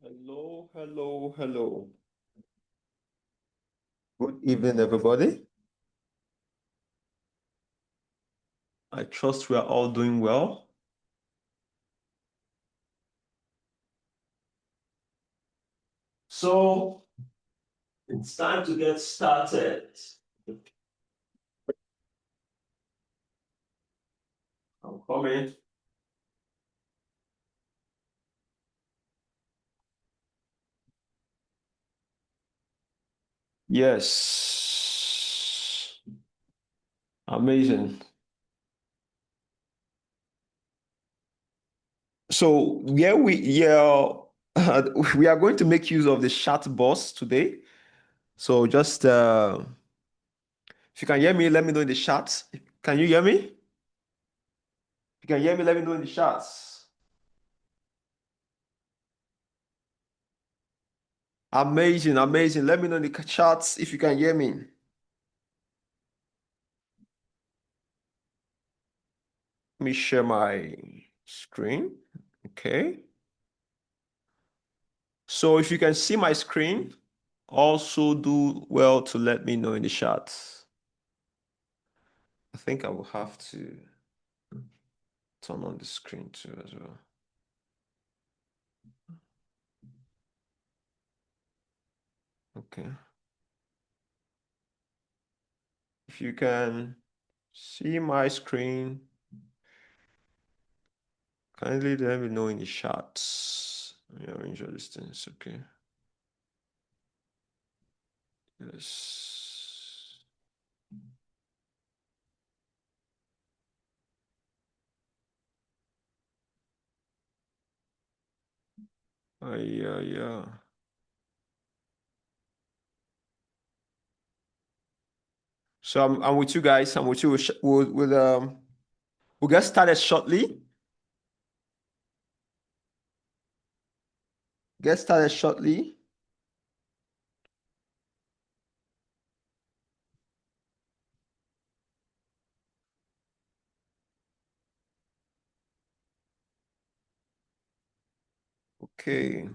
Hello, hello, hello. Good evening, everybody. I trust we are all doing well. So it's time to get started. I'm coming. Yes. Amazing. So we are going to make use of the chat box today. So just if you can hear me, let me know in the chat. Can you hear me? If you can hear me, let me know in the chats. Amazing, amazing. Let me know in the chats if you can hear me. Let me share my screen. Okay. So if you can see my screen, also do well to let me know in the chat. I think I will have to turn on the screen too as well. Okay. If you can see my screen, kindly let me know in the chat. Yeah, arrange all these things. Okay. Yes. Yeah, yeah. So I'm with you guys. I'm with you. We'll get started shortly. Get started shortly. Okay.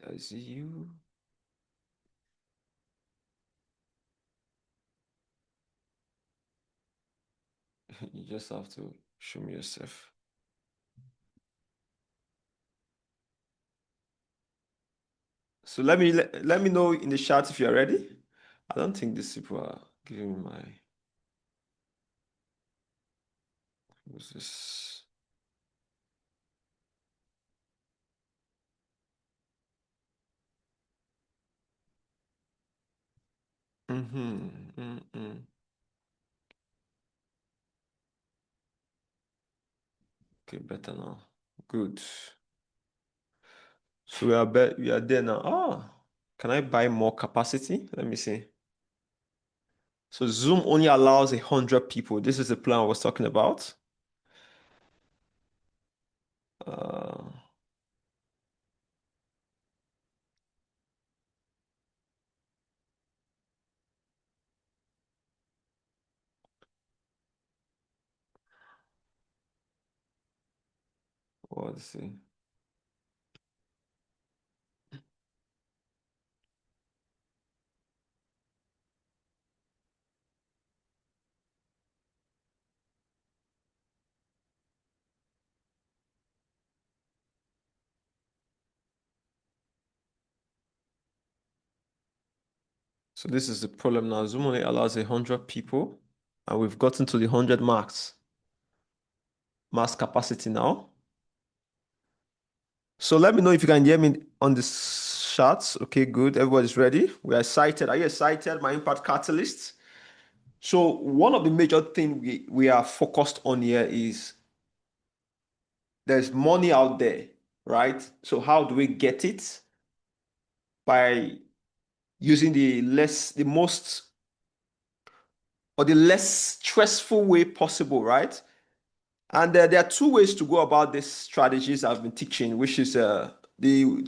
I see you. You just have to show me yourself. So let me know in the chat if you're ready. I don't think these people are giving me my what's this? Mm-hmm. Mm-mm. Okay, better now. Good. So we are there now. Ah, can I buy more capacity? Let me see. So Zoom only allows 100 people. This is the plan I was talking about. Uh, let's see. So this is the problem now. Zoom only allows 100 people, and we've gotten to the 100 max capacity now. So let me know if you can hear me on the chat. Okay, good. Everybody's ready. We are excited. Are you excited? My impact catalyst. So one of the major things we are focused on here is there's money out there, right? So how do we get it? By using the most or the less stressful way possible, right? And there are two ways to go about these strategies I've been teaching, which is the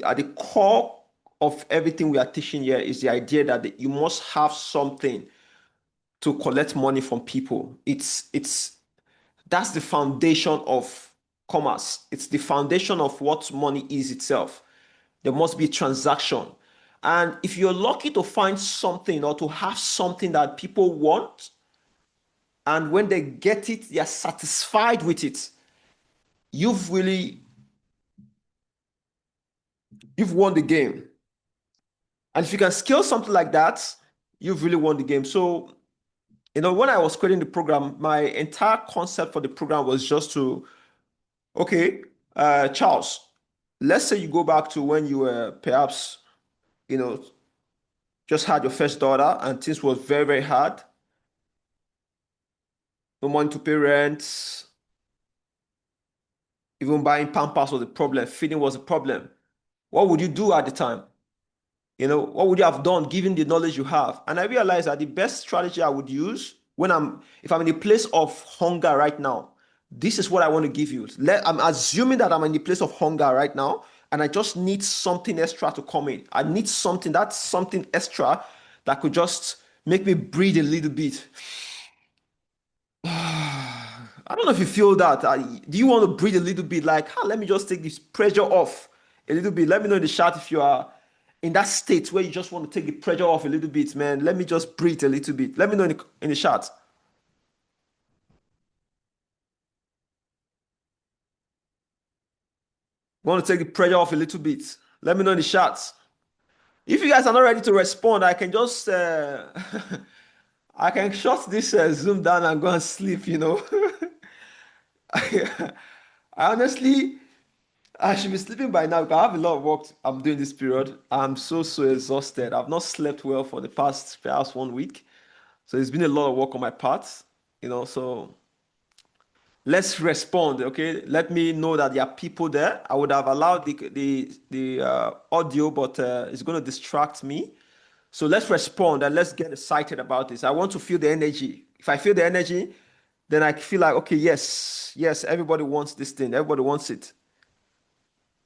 at the core of everything we are teaching here is the idea that you must have something to collect money from people. It's That's the foundation of commerce. It's the foundation of what money is itself. There must be a transaction. And if you're lucky to find something or to have something that people want, and when they get it, they're satisfied with it, you've really you've won the game. And if you can scale something like that, you've really won the game. So, when I was creating the program, my entire concept for the program was just to, okay, Charles, let's say you go back to when you were perhaps, you know, just had your first daughter and things was very, very hard. No money to pay rent, even buying Pampers was a problem, feeding was a problem. What would you do at the time? What would you have done given the knowledge you have? And I realized that the best strategy I would use if I'm in a place of hunger right now, this is what I want to give you. I'm assuming that I'm in the place of hunger right now, and I just need something extra to come in. I need something extra that could just make me breathe a little bit. I don't know if you feel that. Do you want to breathe a little bit? Like, let me just take this pressure off a little bit. Let me know in the chat if you are in that state where you just want to take the pressure off a little bit, man. Let me just breathe a little bit. Let me know in the chat. Want to take the pressure off a little bit? Let me know in the chat. If you guys are not ready to respond, I can just I can shut this Zoom down and go and sleep. I honestly, I should be sleeping by now because I have a lot of work I'm doing this period. I'm so exhausted. I've not slept well for the past perhaps 1 week. So it's been a lot of work on my part, so let's respond, okay? Let me know that there are people there. I would have allowed the audio, but it's going to distract me. So let's respond and let's get excited about this. I want to feel the energy. If I feel the energy, then I feel like, okay, yes, everybody wants this thing. Everybody wants it.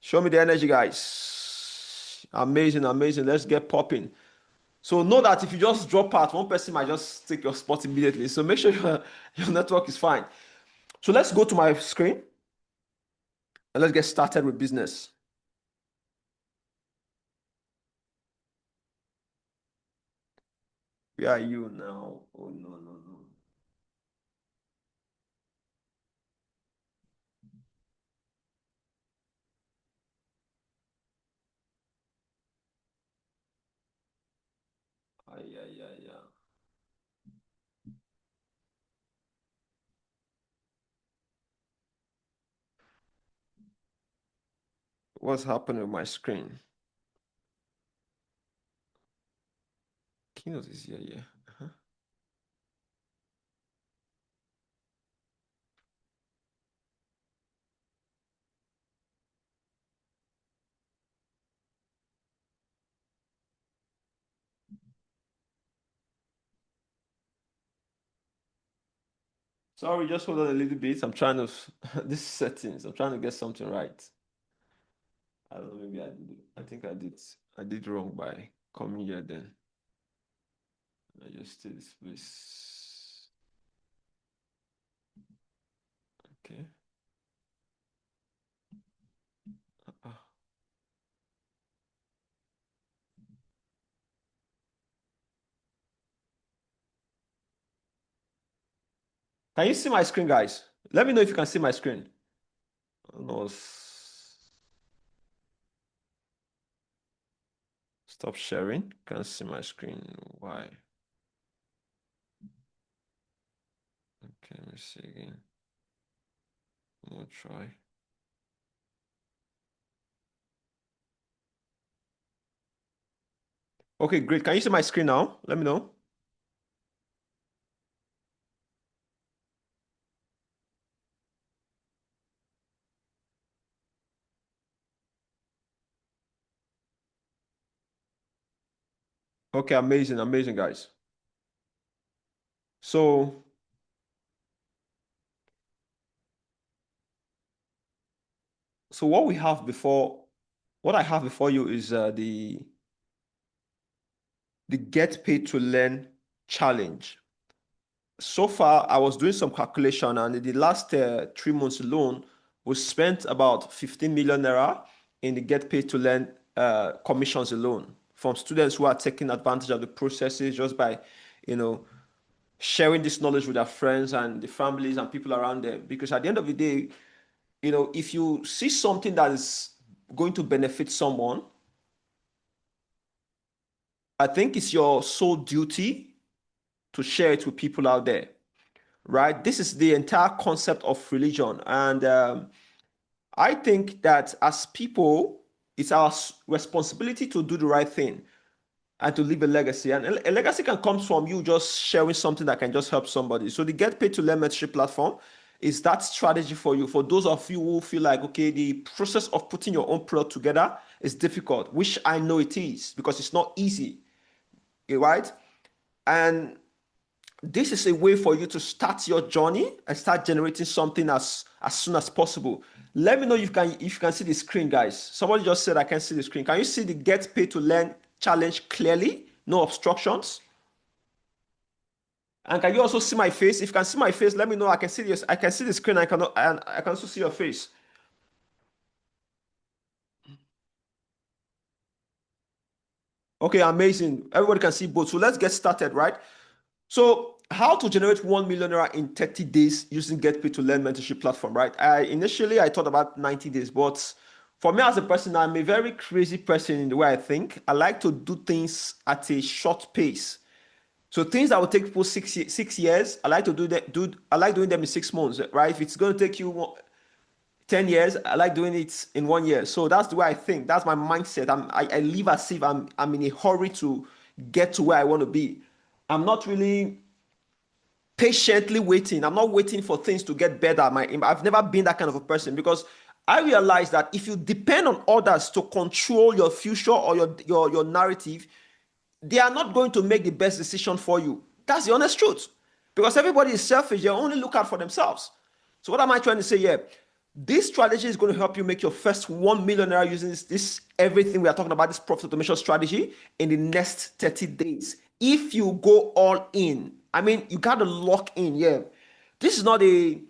Show me the energy, guys. Amazing, amazing. Let's get popping. So know that if you just drop out, one person might just take your spot immediately. So make sure your network is fine. So let's go to my screen and let's get started with business. Where are you now? Oh, no, no, no. Ay, ay, ay, ay. What's happening with my screen? Keynote is here, yeah. Uh-huh. Sorry, just hold on a little bit. I'm trying to, this settings, I'm trying to get something right. I don't know, maybe I think I did wrong by coming here then. I just stay this place. Okay. Ah. Can you see my screen, guys? Let me know if you can see my screen. No, stop sharing. Can't see my screen. Why? Okay, let me see again. I'm gonna try. Okay, great. Can you see my screen now? Let me know. Okay, amazing, amazing, guys. So, so what I have before you is the Get Paid to Learn challenge. So far, I was doing some calculation, and in the last 3 months alone, we spent about 15 million naira in the Get Paid to Learn commissions alone from students who are taking advantage of the processes just by, you know, sharing this knowledge with their friends and the families and people around them. Because at the end of the day, if you see something that is going to benefit someone, I think it's your sole duty to share it with people out there, right? This is the entire concept of religion. And I think that as people, it's our responsibility to do the right thing and to leave a legacy. And a legacy can come from you just sharing something that can just help somebody. So the Get Paid to Learn mentorship platform is that strategy for you. For those of you who feel like, okay, the process of putting your own product together is difficult, which I know it is because it's not easy, right? And this is a way for you to start your journey and start generating something as soon as possible. Let me know if you can see the screen, guys. Somebody just said I can see the screen. Can you see the Get Paid to Learn challenge clearly? No obstructions. And can you also see my face? If you can see my face, let me know. I can see this. I can see the screen. I can also see your face. Okay, amazing. Everybody can see both. So let's get started, right? So, how to generate 1 million naira in 30 days using Get Paid to Learn mentorship platform, right? I thought about 90 days, but for me as a person, I'm a very crazy person in the way I think. I like to do things at a short pace. So things that will take people 6 years, I like to I like doing them in 6 months, right? If it's going to take you 10 years, I like doing it in 1 year. So that's the way I think. That's my mindset. I live as if I'm in a hurry to get to where I want to be. I'm not really patiently waiting. I'm not waiting for things to get better. I've never been that kind of a person because I realize that if you depend on others to control your future or your narrative, they are not going to make the best decision for you. That's the honest truth. Because everybody is selfish. They only look out for themselves. So what am I trying to say here? This strategy is going to help you make your first 1 million naira using this everything we are talking about, this profit automation strategy in the next 30 days. If you go all in, I mean, you got to lock in. Yeah. This is not a,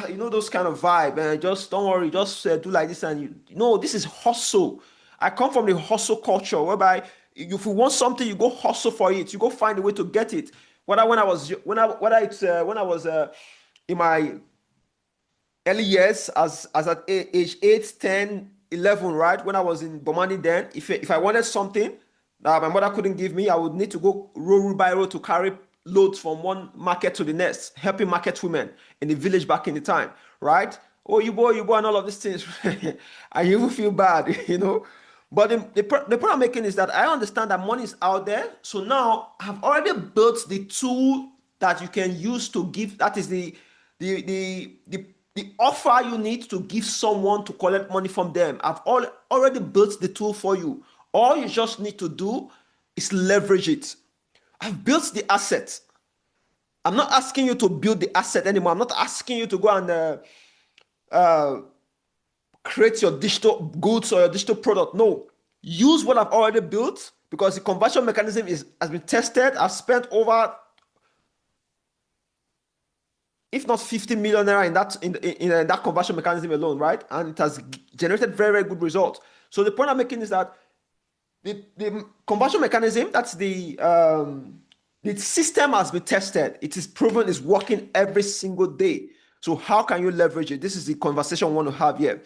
those kind of vibe. And just don't worry, just do like this. And this is hustle. I come from the hustle culture whereby if you want something, you go hustle for it. You go find a way to get it. When I was in my early years as at age 8, 10, 11, right? When I was in Bomani then, if I wanted something that my mother couldn't give me, I would need to go row by row to carry loads from one market to the next, helping market women in the village back in the time, right? Oh, you boy, and all of these things. And you will feel bad. But the point I'm making is that I understand that money is out there. So now I've already built the tool that you can use to give. That is the offer you need to give someone to collect money from them. Already built the tool for you. All you just need to do is leverage it. I've built the asset. I'm not asking you to build the asset anymore. I'm not asking you to go and create your digital goods or your digital product. No, use what I've already built because the conversion mechanism has been tested. I've spent over, if not 50 million naira in that conversion mechanism alone, right? And it has generated very, very good results. So the point I'm making is that the conversion mechanism, that's the system has been tested. It is proven it's working every single day. So how can you leverage it? This is the conversation we want to have here.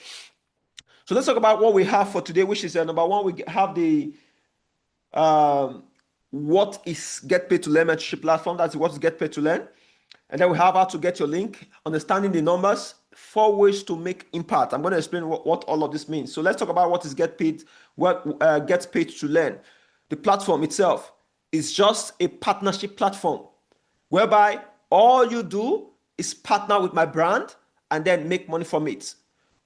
So let's talk about what we have for today, which is number one, we have the um, what is Get Paid to Learn mentorship platform. That's what is Get Paid to Learn. And then we have how to get your link, understanding the numbers, 4 ways to make impact. I'm going to explain what all of this means. So let's talk about what is Get Paid, what Gets Paid to Learn. The platform itself is just a partnership platform whereby all you do is partner with my brand and then make money from it.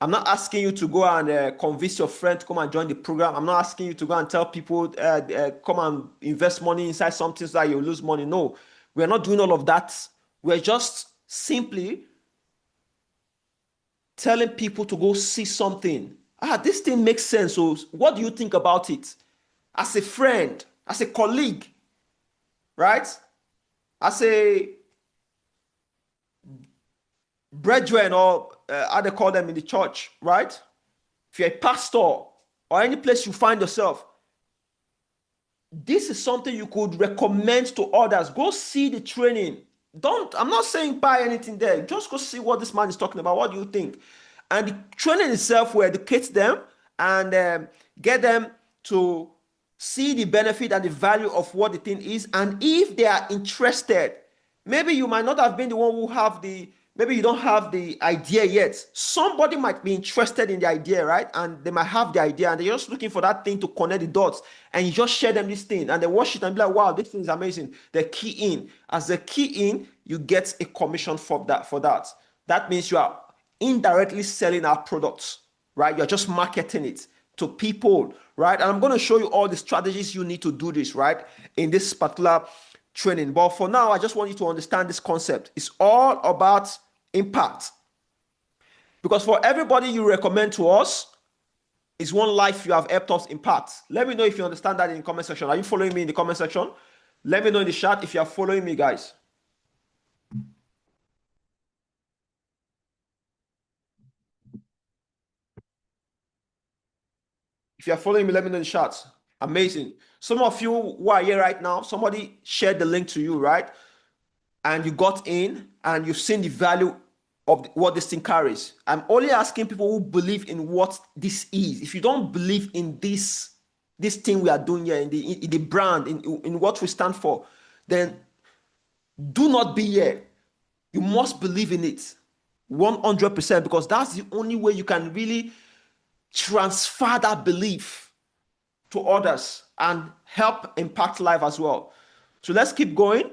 I'm not asking you to go and convince your friend to come and join the program. I'm not asking you to go and tell people, come and invest money inside something so that you lose money. No, we're not doing all of that. We're just simply telling people to go see something. This thing makes sense. So, what do you think about it? As a friend, as a colleague, right? as a brethren, or how they call them in the church, right? If you're a pastor or any place you find yourself, this is something you could recommend to others. Go see the training. I'm not saying buy anything there. Just go see what this man is talking about. What do you think? And the training itself will educate them and get them to see the benefit and the value of what the thing is. And if they are interested, maybe you might not have been the one who have maybe you don't have the idea yet. Somebody might be interested in the idea, right? And they might have the idea and they're just looking for that thing to connect the dots. And you just share them this thing and they watch it and be like, wow, this thing is amazing. They key in. As they key in, you get a commission for that. That means you are indirectly selling our products, right? You're just marketing it to people, right? And I'm going to show you all the strategies you need to do this, right? In this particular training. But for now, I just want you to understand this concept. It's all about impact. Because for everybody you recommend to us, is one life you have helped us impact. Let me know if you understand that in the comment section. Are you following me in the comment section? Let me know in the chat if you are following me, guys. If you are following me, let me know in the chat. Amazing. Some of you who are here right now, somebody shared the link to you, right? And you got in and you've seen the value of what this thing carries. I'm only asking people who believe in what this is. If you don't believe in this thing we are doing here, in the brand, in what we stand for, then do not be here. You must believe in it 100%, because that's the only way you can really transfer that belief to others and help impact life as well. So let's keep going.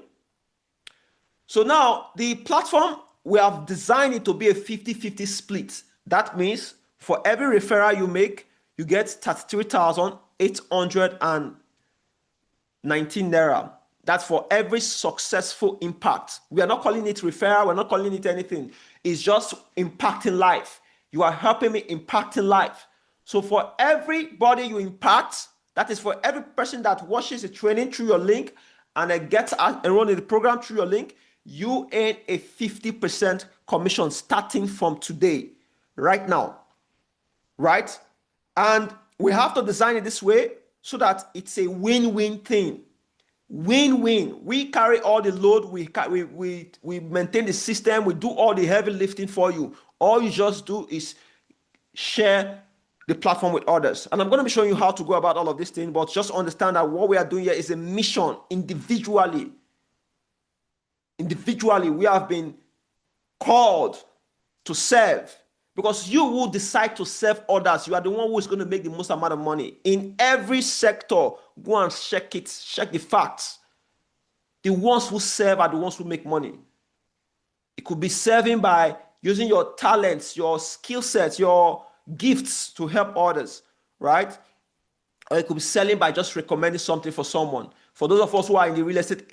So now the platform, we have designed it to be a 50-50 split. That means for every referral you make, you get 33,819 naira. That's for every successful impact. We are not calling it referral. We're not calling it anything. It's just impacting life. You are helping me impacting life. So for everybody you impact, that is for every person that watches the training through your link and gets enrolled in the program through your link, you earn a 50% commission starting from today, right now, right? And we have to design it this way so that it's a win-win thing. Win-win. We carry all the load. We maintain the system. We do all the heavy lifting for you. All you just do is share the platform with others. And I'm going to be showing you how to go about all of these things, but just understand that what we are doing here is a mission individually. Individually, we have been called to serve, because you will decide to serve others. You are the one who is going to make the most amount of money in every sector. Go and check it, check the facts. The ones who serve are the ones who make money. It could be serving by using your talents, your skill sets, your gifts to help others, right? Or it could be selling by just recommending something for someone. For those of us who are in the real estate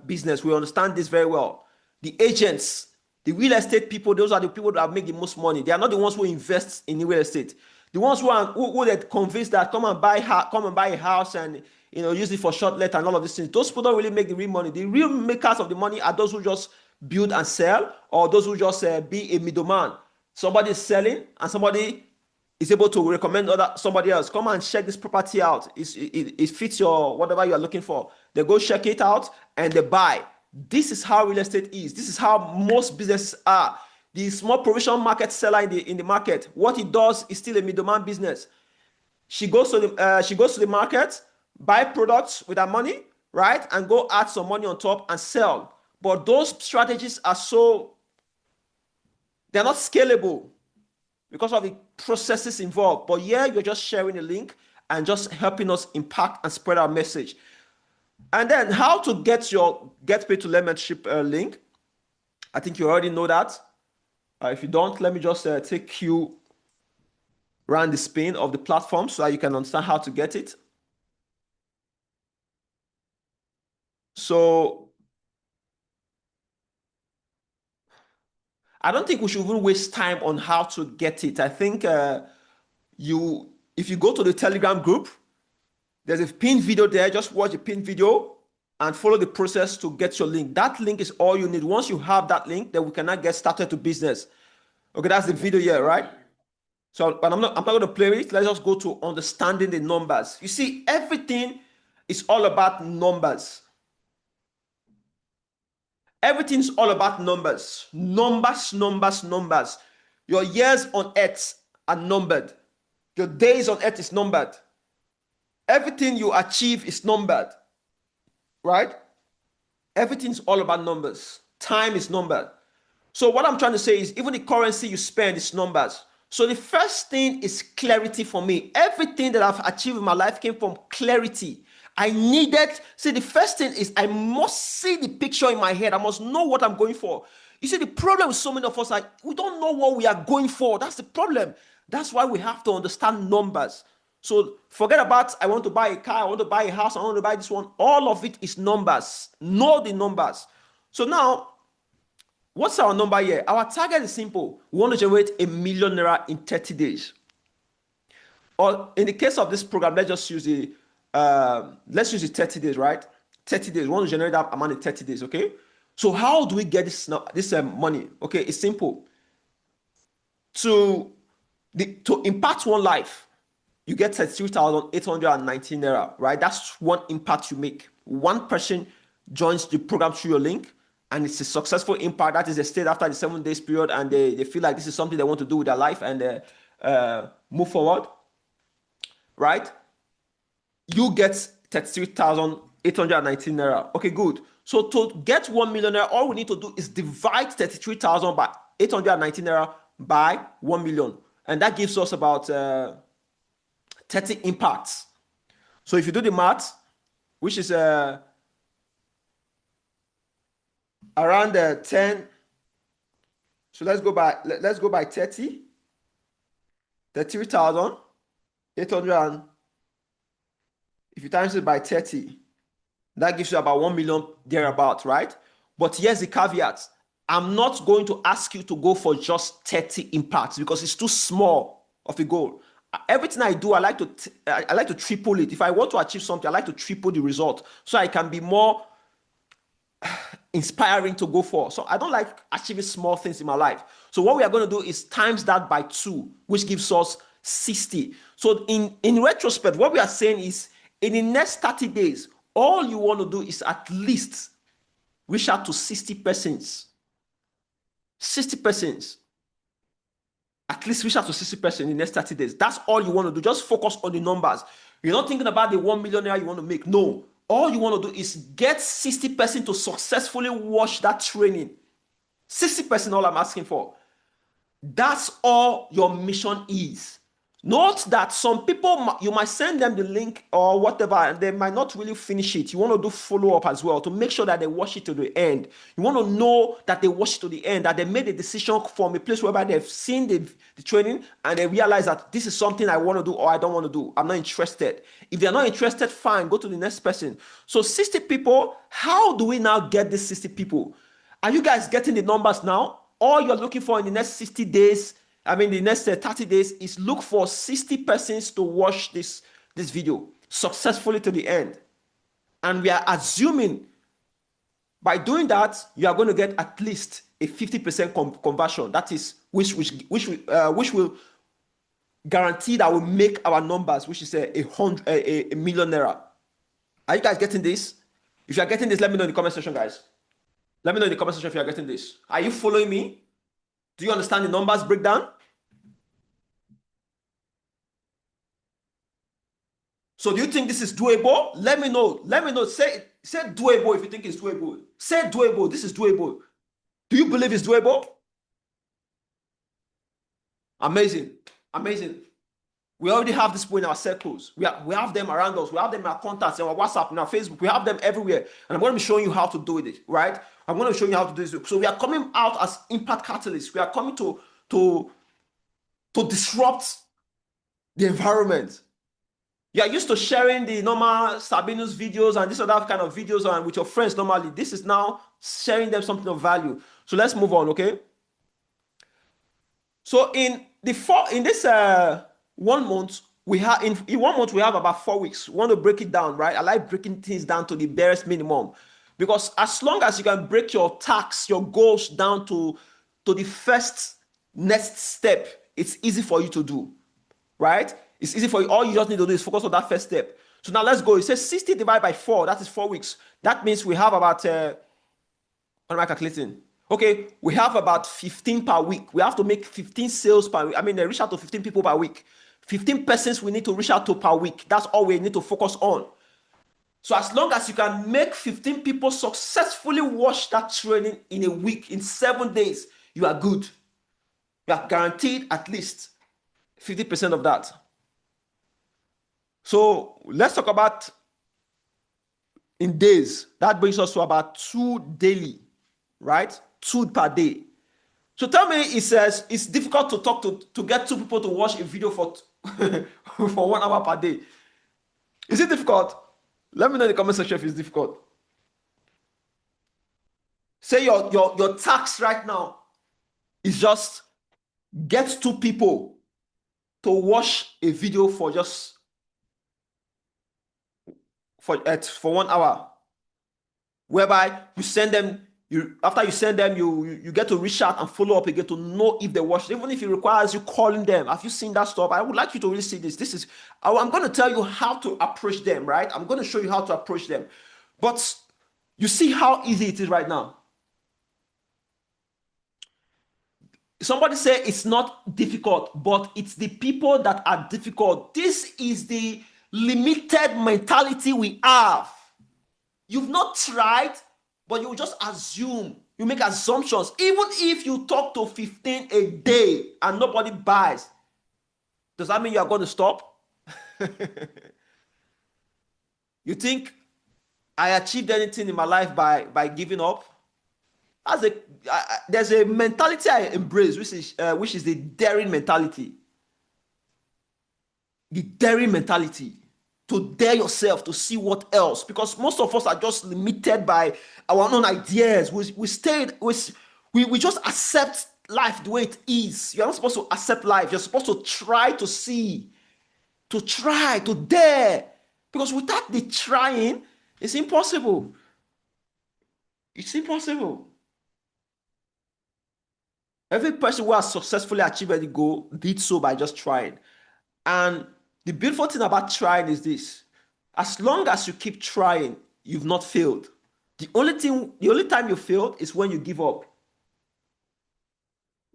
business, we understand this very well. The agents, the real estate people, those are the people that make the most money. They are not the ones who invest in real estate. The ones who they convinced that come and buy a house and use it for short let and all of these things. Those people don't really make the real money. The real makers of the money are those who just build and sell, or those who just be a middleman. Somebody is selling and somebody is able to recommend somebody else. Come and check this property out. It fits your whatever you are looking for. They go check it out and they buy. This is how real estate is. This is how most businesses are. The small provision market seller in the market, what he does is still a middleman business. She goes to the market, buy products with her money, right, and go add some money on top and sell. But those strategies are they're not scalable because of the processes involved. But yeah, you're just sharing a link and just helping us impact and spread our message. And then how to get your Get Paid to Learn membership link. I think you already know that. If you don't, let me just take you around the spin of the platform so that you can understand how to get it. So I don't think we should even waste time on how to get it. I think if you go to the Telegram group, there's a pinned video there. Just watch the pinned video and follow the process to get your link. That link is all you need. Once you have that link, then we can now get started to business. Okay, that's the video here, right? So, but I'm not going to play it. Let's just go to understanding the numbers. You see, everything is all about numbers. Everything's all about numbers. Numbers, numbers, numbers. Your years on earth are numbered. Your days on earth is numbered. Everything you achieve is numbered, right? Everything's all about numbers. Time is numbered. So what I'm trying to say is even the currency you spend is numbers. So the first thing is clarity for me. Everything that I've achieved in my life came from clarity. I needed, see, the first thing is I must see the picture in my head. I must know what I'm going for. You see, the problem with so many of us, like, we don't know what we are going for. That's the problem. That's why we have to understand numbers. So forget about, I want to buy a car, I want to buy a house, I want to buy this one. All of it is numbers. Know the numbers. So now, what's our number here? Our target is simple. We want to generate $1 million in 30 days. Or in the case of this program, let's use the 30 days, right? 30 days. We want to generate that amount in 30 days, okay? So how do we get this money? Okay, it's simple. To impact one life, you get 33,819 naira, right? That's one impact you make. One person joins the program through your link, and it's a successful impact. That is, they stayed after the 7 days period, and they feel like this is something they want to do with their life, and move forward, right? You get 33,819 naira. Okay, good. So to get 1 million naira, all we need to do is divide 33,000 by 819 naira by 1 million, and that gives us about 30 impacts. So if you do the math, which is around 10, so let's go by 30, 33,800, if you times it by 30, that gives you about 1 million thereabout, right? But here's the caveat. I'm not going to ask you to go for just 30 impacts because it's too small of a goal. Everything I do, I like to triple it. If I want to achieve something, I like to triple the result so I can be more inspiring to go for. So I don't like achieving small things in my life. So what we are going to do is times that by 2, which gives us 60. So in retrospect, what we are saying is in the next 30 days, all you want to do is at least reach out to 60 persons. 60 persons. At least reach out to 60 persons in the next 30 days. That's all you want to do. Just focus on the numbers. You're not thinking about the 1 million you want to make. No. All you want to do is get 60 persons to successfully watch that training. 60 persons, all I'm asking for. That's all your mission is. Note that some people, you might send them the link or whatever, and they might not really finish it. You want to do follow-up as well to make sure that they watch it to the end. You want to know that they watch it to the end, that they made a decision from a place whereby they've seen the training and they realize that this is something I want to do or I don't want to do. I'm not interested. If they're not interested, fine, go to the next person. So 60 people, how do we now get these 60 people? Are you guys getting the numbers now? All you're looking for in the next 60 days, the next 30 days is look for 60 persons to watch this video successfully to the end. And we are assuming by doing that, you are going to get at least a 50% conversion. That is, which will guarantee that we make our numbers, which is a million naira. Are you guys getting this? If you are getting this, let me know in the comment section, guys. Let me know in the comment section if you are getting this. Are you following me? Do you understand the numbers breakdown? So do you think this is doable? Let me know. Let me know. Say doable if you think it's doable. Say doable. This is doable. Do you believe it's doable? Amazing. Amazing. We already have this people in our circles. We have them around us. We have them in our contacts, in our WhatsApp, in our Facebook. We have them everywhere. And I'm going to be showing you how to do it, right? I'm going to show you how to do this. So we are coming out as impact catalysts. We are coming to disrupt the environment. You are used to sharing the normal Sabinus videos and this other kind of videos and with your friends normally. This is now sharing them something of value. So let's move on, okay? So in this 1 month, We have in 1 month we have about 4 weeks. We want to break it down, right? I like breaking things down to the barest minimum, because as long as you can break your tasks, your goals down to the first next step, it's easy for you to do, right? It's easy for you. All you just need to do is focus on that first step. So now let's go. It says 60 divided by 4. That is 4 weeks. That means we have about what am I calculating? Okay, we have about 15 per week. We have to make 15 sales per week. I mean, reach out to 15 people per week. 15 persons we need to reach out to per week. That's all we need to focus on. So as long as you can make 15 people successfully watch that training in a week, in 7 days, you are good. You are guaranteed at least 50% of that. So let's talk about in days. That brings us to about 2 daily, right? 2 per day. So tell me, it says it's difficult to talk to get 2 people to watch a video for for 1 hour per day. Is it difficult? Let me know in the comment section if it's difficult. Say your task right now is just get 2 people to watch a video for just for 1 hour, whereby you send them. After you send them, you get to reach out and follow up again to know if they watched. Even if it requires you calling them, have you seen that stuff? I would like you to really see this. I'm going to tell you how to approach them, right? I'm going to show you how to approach them. But you see how easy it is right now. Somebody say it's not difficult, but it's the people that are difficult. This is the limited mentality we have. You've not tried, but you just assume. You make assumptions. Even if you talk to 15 a day and nobody buys, does that mean you are going to stop? You think I achieved anything in my life by giving up? There's a mentality I embrace, which is the daring mentality. The daring mentality. To dare yourself to see what else, because most of us are just limited by our own ideas. We just accept life the way it is. You're not supposed to accept life. You're supposed to try to see, to dare, because without the trying, it's impossible. It's impossible. Every person who has successfully achieved any goal did so by just trying. And the beautiful thing about trying is this: as long as you keep trying, you've not failed. The only time you failed is when you give up.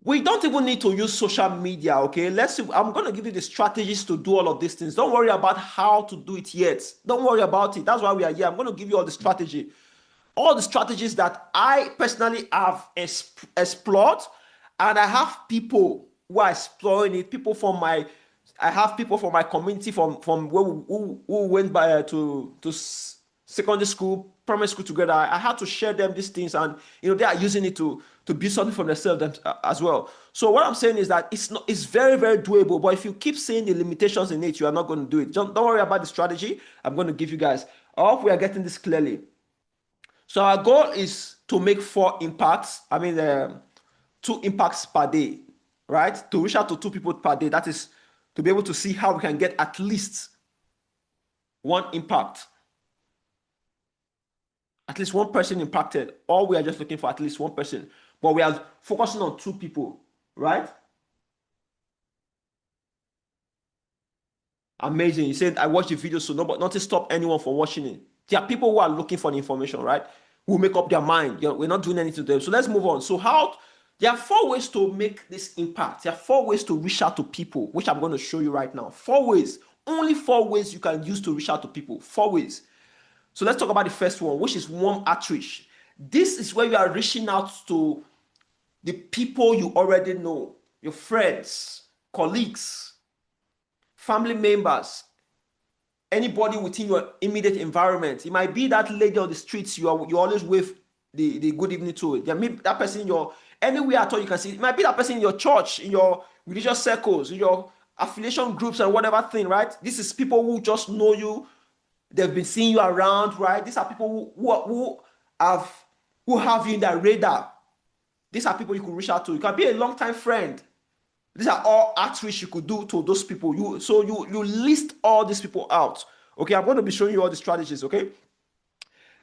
We don't even need to use social media, okay? I'm going to give you the strategies to do all of these things. Don't worry about how to do it yet. Don't worry about it. That's why we are here. I'm going to give you all the strategies that I personally have explored, and I have people who are exploring it. I have people from my community from who went by to secondary school, primary school together. I had to share them these things, and they are using it to build something for themselves as well. So what I'm saying is that it's very, very doable. But if you keep seeing the limitations in it, you are not going to do it. Don't worry about the strategy I'm going to give you guys. I hope we are getting this clearly. So our goal is to make 4 impacts. I mean, 2 impacts per day, right? To reach out to 2 people per day. That is to be able to see how we can get at least 1 impact. At least 1 person impacted. Or we are just looking for at least 1 person. But we are focusing on 2 people, right? Amazing. You said I watched the video, so nothing stop anyone from watching it. There are people who are looking for the information, right? Who make up their mind. We're not doing anything to them. So let's move on. So there are 4 ways to make this impact. There are 4 ways to reach out to people, which I'm going to show you right now. 4 ways. Only 4 ways you can use to reach out to people. 4 ways. So let's talk about the first one, which is warm outreach. This is where you are reaching out to the people you already know, your friends, colleagues, family members, anybody within your immediate environment. It might be that lady on the streets you always wave the good evening to. There may be that person in your anywhere at all you can see. It might be that person in your church, in your religious circles, in your affiliation groups and whatever thing, right? This is people who just know you. They've been seeing you around, right? These are people who have you in their radar. These are people you could reach out to. You can be a long-time friend. These are all outreach you could do to those people. You list all these people out. Okay, I'm going to be showing you all the strategies. Okay.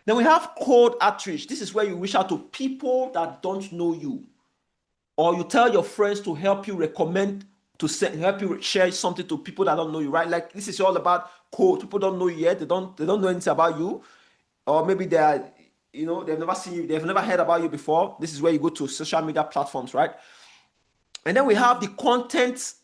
Then we have cold outreach. This is where you reach out to people that don't know you, or you tell your friends to help you recommend to help you share something to people that don't know you, right? Like this is all about cold. People don't know you yet. They don't know anything about you, or maybe they are, they've never seen you. They've never heard about you before. This is where you go to social media platforms, right? And then we have the content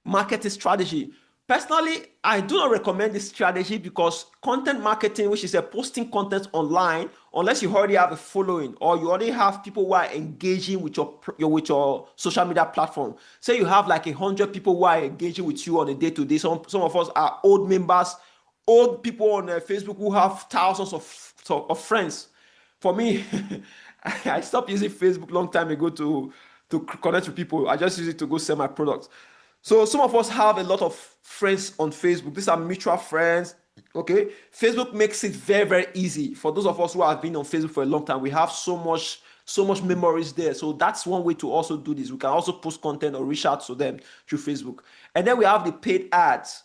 marketing strategy. Personally, I do not recommend this strategy because content marketing, which is a posting content online, unless you already have a following or you already have people who are engaging with your social media platform. Say you have like 100 people who are engaging with you on a day to day. Some of us are old members, old people on Facebook who have thousands of friends. For me, I stopped using Facebook long time ago to connect with people. I just use it to go sell my products. So some of us have a lot of friends on Facebook. These are mutual friends. Okay, Facebook makes it very, very easy for those of us who have been on Facebook for a long time. We have so much memories there. So that's one way to also do this. We can also post content or reach out to them through Facebook. And then we have the paid ads.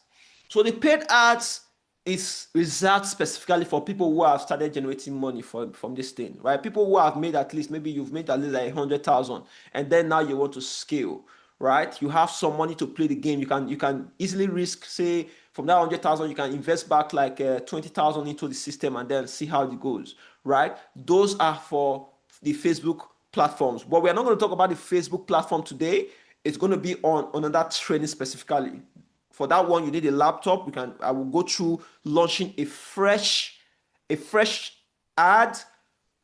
So the paid ads is reserved specifically for people who have started generating money from this thing, right? People who have made at least, maybe you've made at least like 100,000, and then now you want to scale, right? You have some money to play the game. You can easily risk, say, from that 100,000, you can invest back like 20,000 into the system and then see how it goes, right? Those are for the Facebook platforms, but we are not going to talk about the Facebook platform today. It's going to be on another training specifically. For that one, you need a laptop. I will go through launching a fresh ad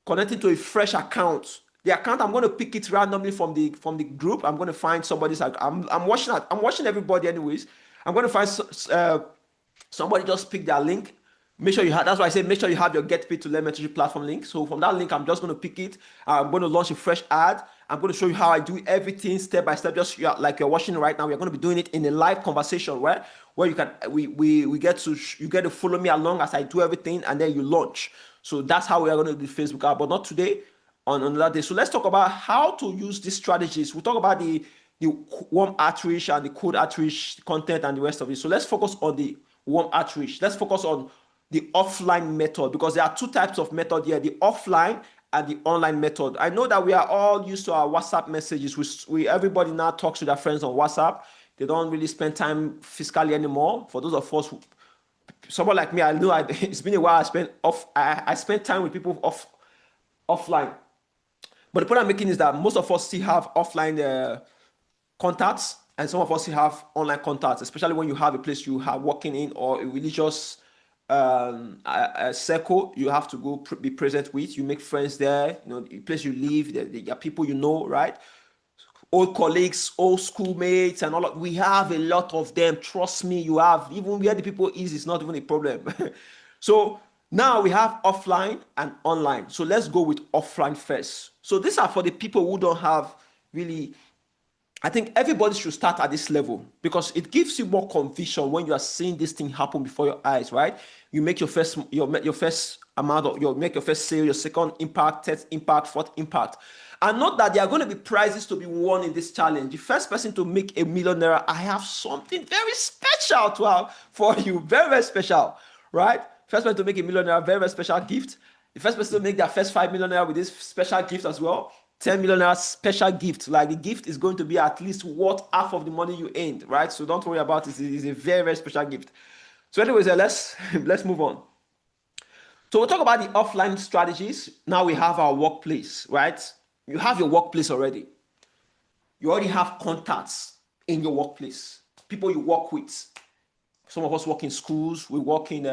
connecting to a fresh account. The account, I'm going to pick it randomly from the group. I'm going to find somebody's. I'm watching everybody anyways. I'm going to find somebody just pick their link. Make sure you have. That's why I say make sure you have your Get Paid to Learn mentorship platform link. So from that link, I'm just going to pick it. I'm going to launch a fresh ad. I'm going to show you how I do everything step by step. Just like you're watching right now. We're going to be doing it in a live conversation, right? Where you can we get to follow me along as I do everything, and then you launch. So that's how we are going to do Facebook ad, but not today. On another day. So let's talk about how to use these strategies. We'll talk about the warm outreach and the cold outreach content and the rest of it. So let's focus on the warm outreach. Let's focus on the offline method because there are two types of method here, the offline and the online method. I know that we are all used to our WhatsApp messages. Everybody now talks to their friends on WhatsApp. They don't really spend time physically anymore. For those of us someone like me, I know it's been a while I spent time with people offline. But the point I'm making is that most of us still have offline contacts, and some of us still have online contacts, especially when you have a place you are working in or a religious a circle you have to go be present with. You make friends there, the place you live, there are people right? Old colleagues, old schoolmates, and all of, we have a lot of them. Trust me, you have. Even where the people is, it's not even a problem. So now we have offline and online. So let's go with offline first. So these are for the people who don't have really. I think everybody should start at this level because it gives you more conviction when you are seeing this thing happen before your eyes, right? You make your first amount of you make your first sale, your second impact, third impact, fourth impact. And not that there are going to be prizes to be won in this challenge. The first person to make a millionaire, I have something very special to have for you. Very, very special, right? First person to make a millionaire, very, very special gift. The first person to make their first 5 millionaire with this special gift as well. 10 millionaire special gift. Like the gift is going to be at least worth half of the money you earned, right? So don't worry about it. It's a very, very special gift. So anyways, let's move on. So we'll talk about the offline strategies. Now we have our workplace, right? You have your workplace already. You already have contacts in your workplace, people you work with. Some of us work in schools, we work in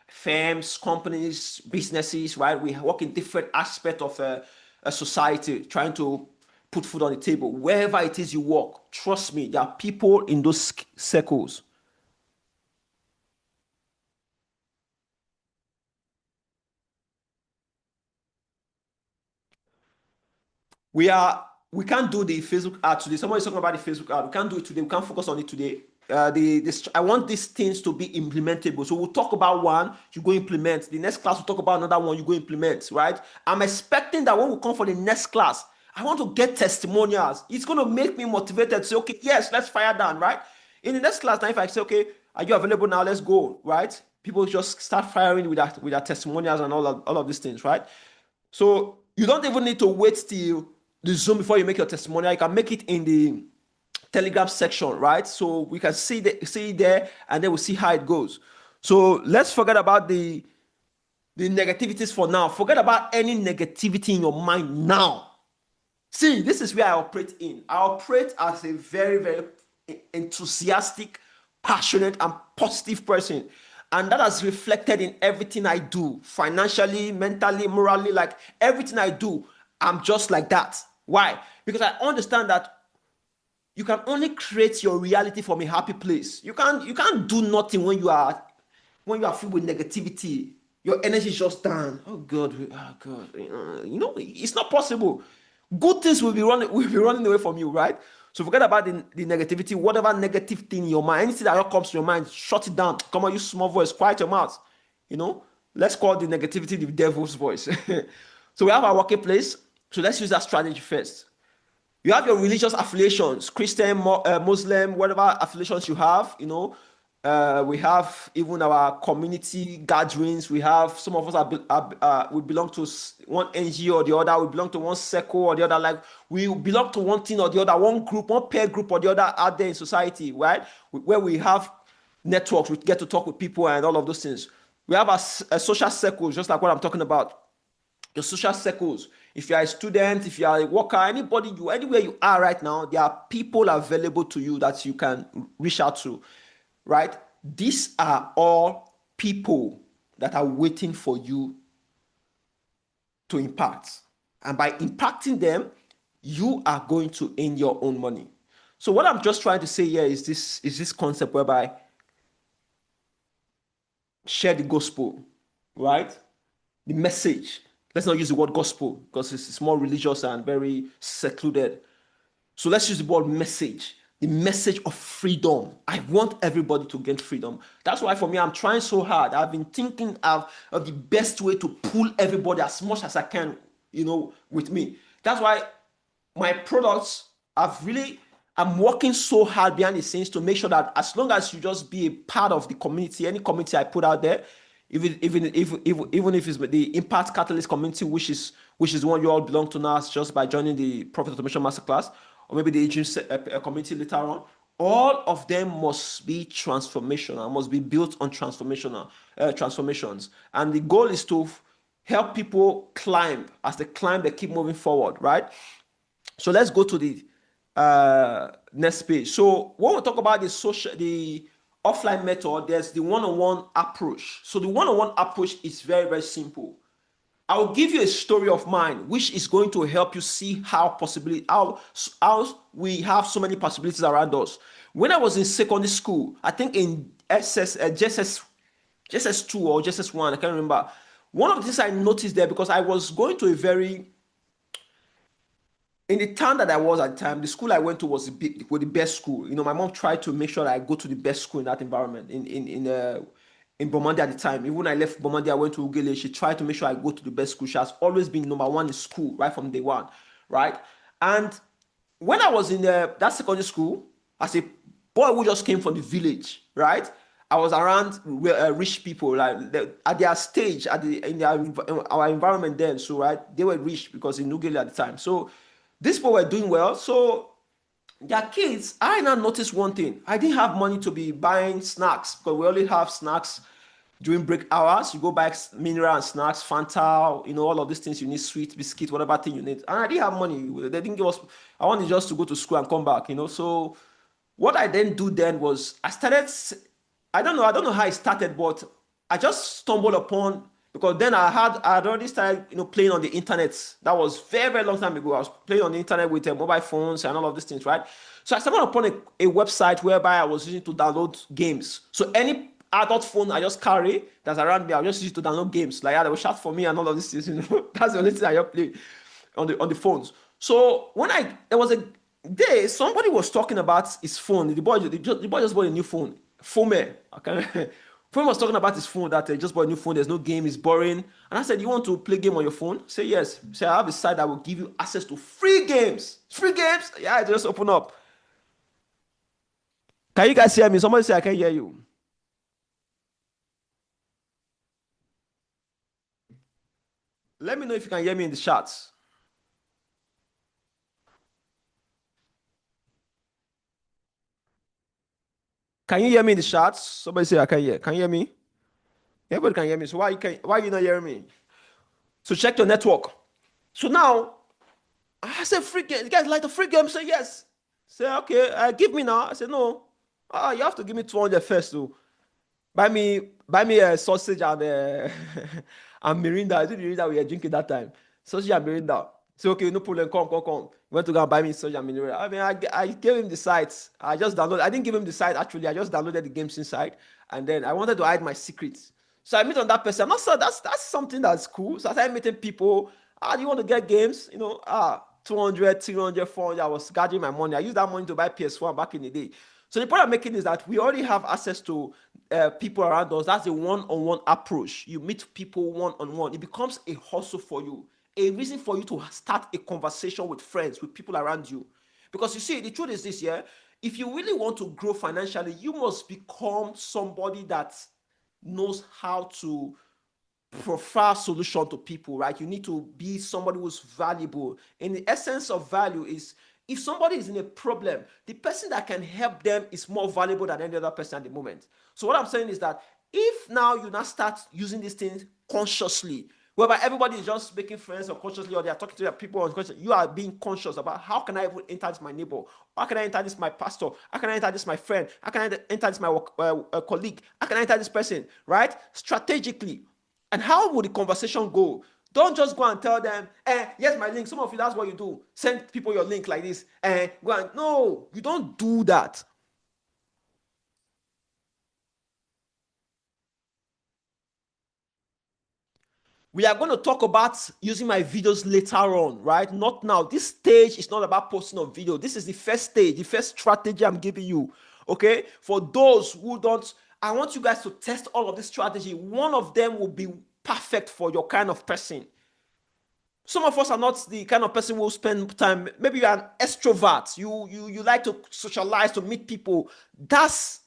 firms, companies, businesses, right? We work in different aspects of a society trying to put food on the table. Wherever it is you work, trust me, there are people in those circles. We can't do the Facebook ad today. Somebody's talking about the Facebook ad. We can't do it today. We can't focus on it today. I want these things to be implementable. So we'll talk about one, you go implement. The next class we'll talk about another one, you go implement, right? I'm expecting that when we come for the next class, I want to get testimonials. It's going to make me motivated to say, okay, yes, let's fire down, right? In the next class, now if I say, okay, are you available now? Let's go, right? People just start firing with their testimonials and all of these things, right? So you don't even need to wait till the Zoom before you make your testimonial. You can make it in the Telegram section, right? So we can see it there, and then we'll see how it goes. So let's forget about the negativities for now. Forget about any negativity in your mind now. See, this is where I operate in. I operate as a very, very enthusiastic, passionate, and positive person. And that has reflected in everything I do, financially, mentally, morally, like everything I do. I'm just like that. Why? Because I understand that you can only create your reality from a happy place. You can't do nothing when you are filled with negativity. Your energy is just down. Oh God, oh God. It's not possible. Good things will be running away from you, right? So forget about the negativity, whatever negative thing in your mind, anything that comes to your mind, shut it down. Come on, use small voice, quiet your mouth. You know, let's call the negativity the devil's voice. So we have our workplace. So let's use that strategy first. You have your religious affiliations, Christian, Muslim, whatever affiliations you have. We have even our community gatherings. We have some of us we belong to one NGO or the other. We belong to one circle or the other. Like we belong to one thing or the other, one group, one peer group or the other out there in society, right? Where we have networks, we get to talk with people and all of those things. We have a social circles, just like what I'm talking about, your social circles. If you are a student, if you are a worker, anywhere you are right now, there are people available to you that you can reach out to, right? These are all people that are waiting for you to impact. And by impacting them, you are going to earn your own money. So what I'm just trying to say here is this concept whereby share the gospel, right? The message. Let's not use the word gospel because it's more religious and very secluded. So let's use the word message. The message of freedom. I want everybody to get freedom. That's why for me, I'm trying so hard. I've been thinking of the best way to pull everybody as much as I can, with me. That's why my products I'm working so hard behind the scenes to make sure that as long as you just be a part of the community, any community I put out there, even if it's the Impact Catalyst community, which is the one you all belong to now, just by joining the Profit Automation Masterclass, or maybe the agent community later on, all of them must be transformational, must be built on transformations, and the goal is to help people climb. As they climb, they keep moving forward, right? So let's go to the next page. So when we talk about the offline method, there's the one-on-one approach. So the one-on-one approach is very, very simple. I will give you a story of mine, which is going to help you see how we have so many possibilities around us. When I was in secondary school, I think in JSS2 or JSS1, I can't remember. One of the things I noticed there, because I was going to in the town that I was at the time, the school I went to was the best school. My mom tried to make sure that I go to the best school in that environment in Bomandi at the time. Even when I left Bomandi, I went to Ugele. She tried to make sure I go to the best school. She has always been number one in school right from day one, right? And when I was in that secondary school, as a boy who just came from the village, right? I was around rich people, like at their stage, in our environment then. So right, they were rich because in Ugele at the time. So these people were doing well. So their kids, I now noticed one thing. I didn't have money to be buying snacks because we only have snacks during break hours. You go buy mineral and snacks, Fanta, all of these things you need, sweet, biscuit, whatever thing you need. And I didn't have money. They didn't give us, I wanted just to go to school and come back, So what I then do then was I started, I don't know how it started, but I just stumbled upon, because then I had already started playing on the internet. That was very, very long time ago. I was playing on the internet with mobile phones and all of these things, right? So I stumbled upon a website whereby I was using to download games. So any adult phone I just carry that's around me, I'll just use it to download games. Like, they will shout for me and all of these things. That's the only thing I just play on the phones. So when there was a day somebody was talking about his phone. The boy just bought a new phone, Fome. Okay. Friend was talking about his phone that he just bought a new phone. There's no game. It's boring. And I said, "You want to play game on your phone?" Say yes. Say I have a site that will give you access to free games. Free games. Yeah, just open up. Can you guys hear me? Somebody say I can hear you. Let me know if you can hear me in the chats. Can you hear me in the chats? Somebody say I can hear. Can you hear me? Everybody can hear me. So why you not hearing me? So check your network. So now I said free game. You guys like the free game? Say yes. Say okay. Give me now. I said no. You have to give me 200 first, though. Buy me a sausage and and Mirinda. I think Mirinda we were drinking that time. Sausage and Mirinda. Say okay, no problem. Come. Went to go and buy me sausage and Mirinda. I mean, I gave him the sites. I just downloaded. I didn't give him the site actually. I just downloaded the games inside, and then I wanted to hide my secrets. So I meet on that person. I'm not sure that's something that's cool. So I started meeting people. Do you want to get games? 200, 300, 400. I was gathering my money. I used that money to buy PS4 back in the day. So the point I'm making is that we already have access to people around us. That's a one-on-one approach. You meet people one-on-one. It becomes a hustle for you, a reason for you to start a conversation with friends, with people around you. Because you see, the truth is this, yeah. If you really want to grow financially, you must become somebody that knows how to prefer solution to people, right? You need to be somebody who's valuable. And the essence of value is if somebody is in a problem, the person that can help them is more valuable than any other person at the moment. So what I'm saying is that if now you now start using these things consciously, whereby everybody is just making friends unconsciously or they are talking to their people unconsciously, you are being conscious about how can I even enter this my neighbor? How can I enter this my pastor? How can I enter this my friend? How can I enter this my colleague? How can I enter this person? Right? Strategically. And how would the conversation go? Don't just go and tell them, here's my link. Some of you, that's what you do. Send people your link like this. Go and no, you don't do that. We are going to talk about using my videos later on, right? Not now. This stage is not about posting a video. This is the first stage, the first strategy I'm giving you. Okay? For those who don't, I want you guys to test all of this strategy. One of them will be perfect for your kind of person. Some of us are not the kind of person who will spend time. Maybe you're an extrovert. You like to socialize, to meet people. That's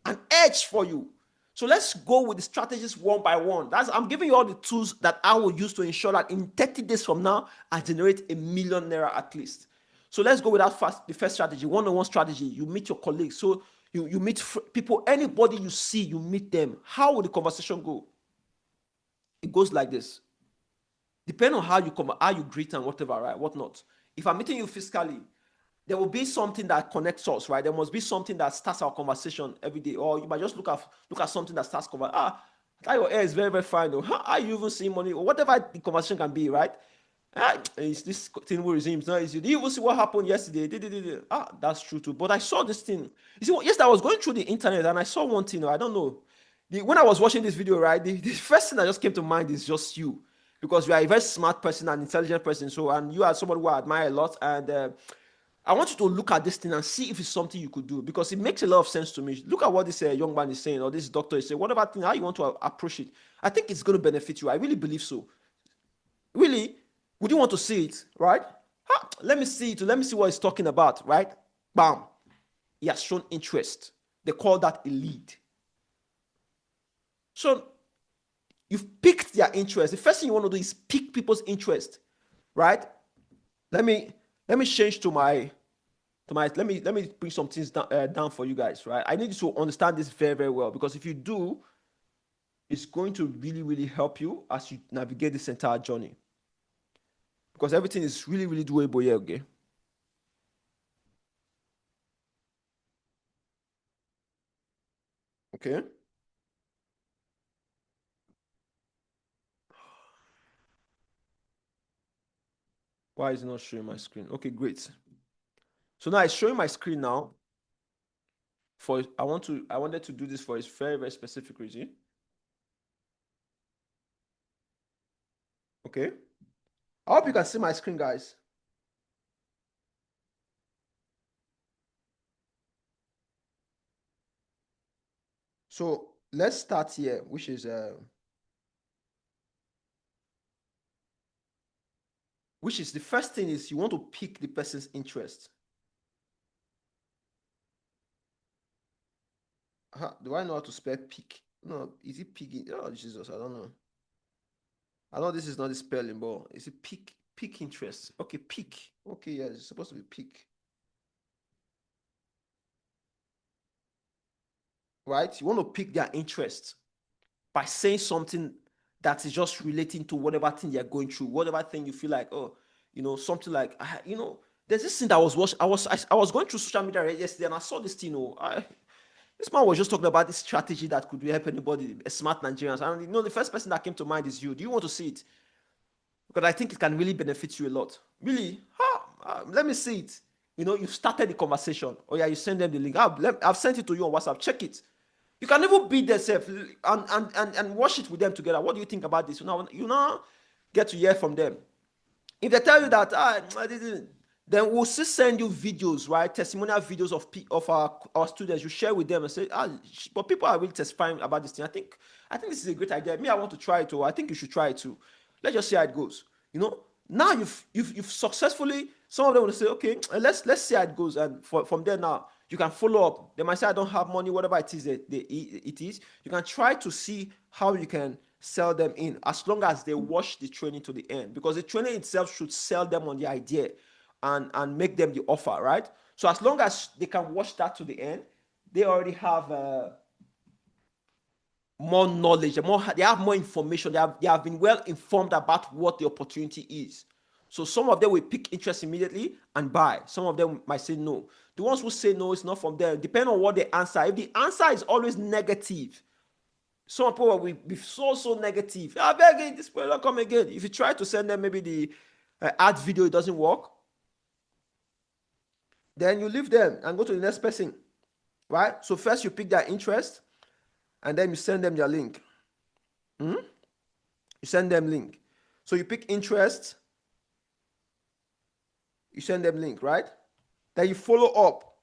an edge for you. So let's go with the strategies one by one. I'm giving you all the tools that I will use to ensure that in 30 days from now, I generate £1 million at least. So let's go with that first. The first strategy, one-on-one strategy. You meet your colleagues. So you meet people, anybody you see, you meet them. How will the conversation go? It goes like this. Depending on how you greet and whatever, right? Whatnot. If I'm meeting you physically, there will be something that connects us, right? There must be something that starts our conversation every day. Or you might just look at something that starts conversation. That your hair is very, very fine. Though. How you even see money? Or whatever the conversation can be, right? It's this thing will resume. It's not easy. Do you even see what happened yesterday? That's true too. But I saw this thing. You see, yes, I was going through the internet and I saw one thing. I don't know. When I was watching this video, right, the first thing that just came to mind is just you, because you are a very smart person and intelligent person. So, and you are somebody who I admire a lot. And I want you to look at this thing and see if it's something you could do, because it makes a lot of sense to me. Look at what this young man is saying, or this doctor is saying. Whatever thing, how you want to approach it, I think it's going to benefit you. I really believe so. Really, would you want to see it, right? Let me see it. Let me see what he's talking about, right? Bam. He has shown interest. They call that a lead. So you've piqued their interest. The first thing you want to do is pique people's interest, right? Let me change let me bring some things down for you guys, right? I need you to understand this very, very well, because if you do, it's going to really, really help you as you navigate this entire journey, because everything is really, really doable here. Okay. Okay. Why is it not showing my screen? Okay, great. So now it's showing my screen now. I wanted to do this for a very, very specific reason. Okay. I hope you can see my screen, guys. So let's start here, which is the first thing is you want to pick the person's interest. Do I know how to spell pick? No, is it pick? Oh, Jesus, I don't know. I know this is not the spelling, but is it pick interest? Okay, pick. Okay, yeah, it's supposed to be pick. Right? You want to pick their interest by saying something that is just relating to whatever thing they're going through, whatever thing you feel like, oh, something like, there's this thing that I was watching. I was going through social media yesterday and I saw this thing. This man was just talking about this strategy that could help anybody, a smart Nigerians. And the first person that came to mind is you. Do you want to see it? Because I think it can really benefit you a lot. Really? Let me see it. You started the conversation. Oh yeah, you send them the link. I've sent it to you on WhatsApp. Check it. You can even beat themselves and watch it with them together. What do you think about this? You now get to hear from them. If they tell you that I didn't, then we'll still send you videos, right? Testimonial videos of our students. You share with them and say, but people are really testifying about this thing. I think this is a great idea. Me, I want to try it too. I think you should try it too. Let's just see how it goes. Now you've successfully. Some of them will say, okay, let's see how it goes, and from there now you can follow up. They might say, I don't have money, whatever it is it is. You can try to see how you can sell them in, as long as they watch the training to the end, because the training itself should sell them on the idea and make them the offer, right? So as long as they can watch that to the end, they already have more knowledge, they have more information. They have been well informed about what the opportunity is. So some of them will pick interest immediately and buy. Some of them might say no. The ones who say no, it's not from them. Depending on what they answer. If the answer is always negative, some people will be so negative. I beg you, this will not come again. If you try to send them maybe the ad video, it doesn't work. Then you leave them and go to the next person, right? So first you pick their interest, and then you send them their link. You send them link. So you pick interest, you send them link, right? Then you follow up.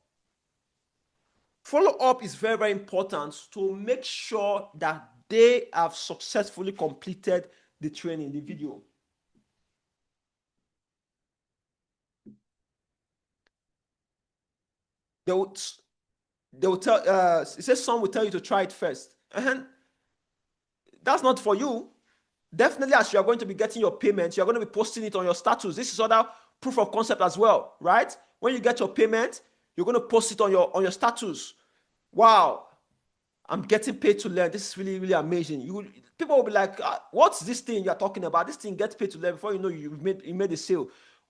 Follow up is very, very important to make sure that they have successfully completed the training, the video. They will tell, it says some will tell you to try it first. And that's not for you. Definitely, as you are going to be getting your payment, you're going to be posting it on your status. This is other proof of concept as well, right? When you get your payment, you're going to post it on your status. Wow, I'm getting paid to learn. This is really, really amazing. People will be like, what's this thing you're talking about? This thing gets paid to learn. Before you know, you made a sale.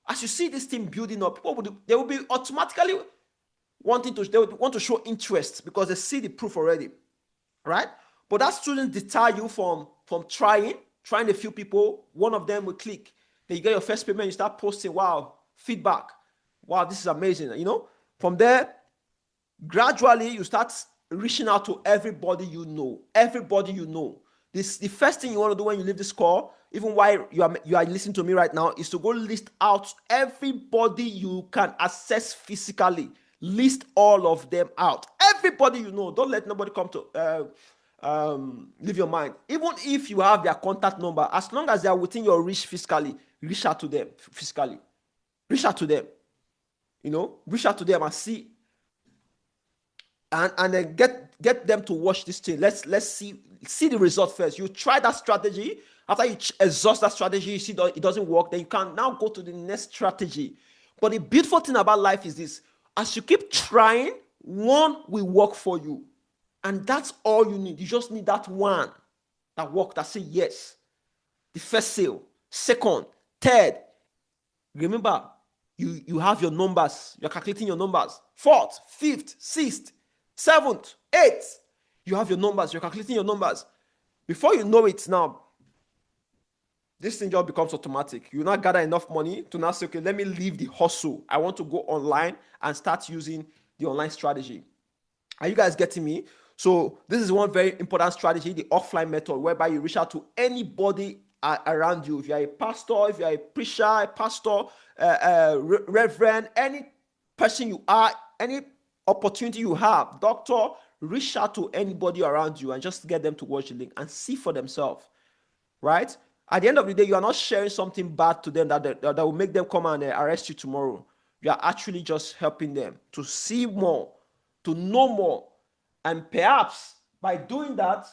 As you see this thing building up, they will be automatically they would want to show interest because they see the proof already, right? But that shouldn't deter you from trying a few people. One of them will click. Then you get your first payment. You start posting. Wow, feedback. Wow, this is amazing. From there, gradually you start reaching out to everybody you know. Everybody you know. The first thing you want to do when you leave this call, even while you are listening to me right now, is to go list out everybody you can access physically. List all of them out. Everybody you know. Don't let nobody come to leave your mind. Even if you have their contact number, as long as they are within your reach physically, reach out to them physically. Reach out to them. Reach out to them and see, and then get them to watch this thing. Let's see the result first. You try that strategy. After you exhaust that strategy, you see that it doesn't work, then you can now go to the next strategy. But the beautiful thing about life is this: as you keep trying, one will work for you, and that's all you need. You just need that one that work, that say yes. The first sale, second, third. Remember, you have your numbers. You're calculating your numbers. Fourth, fifth, sixth, seventh, eighth. You have your numbers. You're calculating your numbers. Before you know it now, this thing just becomes automatic. You now gather enough money to now say, okay, let me leave the hustle. I want to go online and start using the online strategy. Are you guys getting me? So this is one very important strategy, the offline method, whereby you reach out to anybody around you. If you're a pastor, if you're a preacher, a pastor, reverend, any person you are, any opportunity you have, doctor, reach out to anybody around you and just get them to watch the link and see for themselves, right? At the end of the day, you are not sharing something bad to them that will make them come and arrest you tomorrow. You are actually just helping them to see more, to know more. And perhaps by doing that,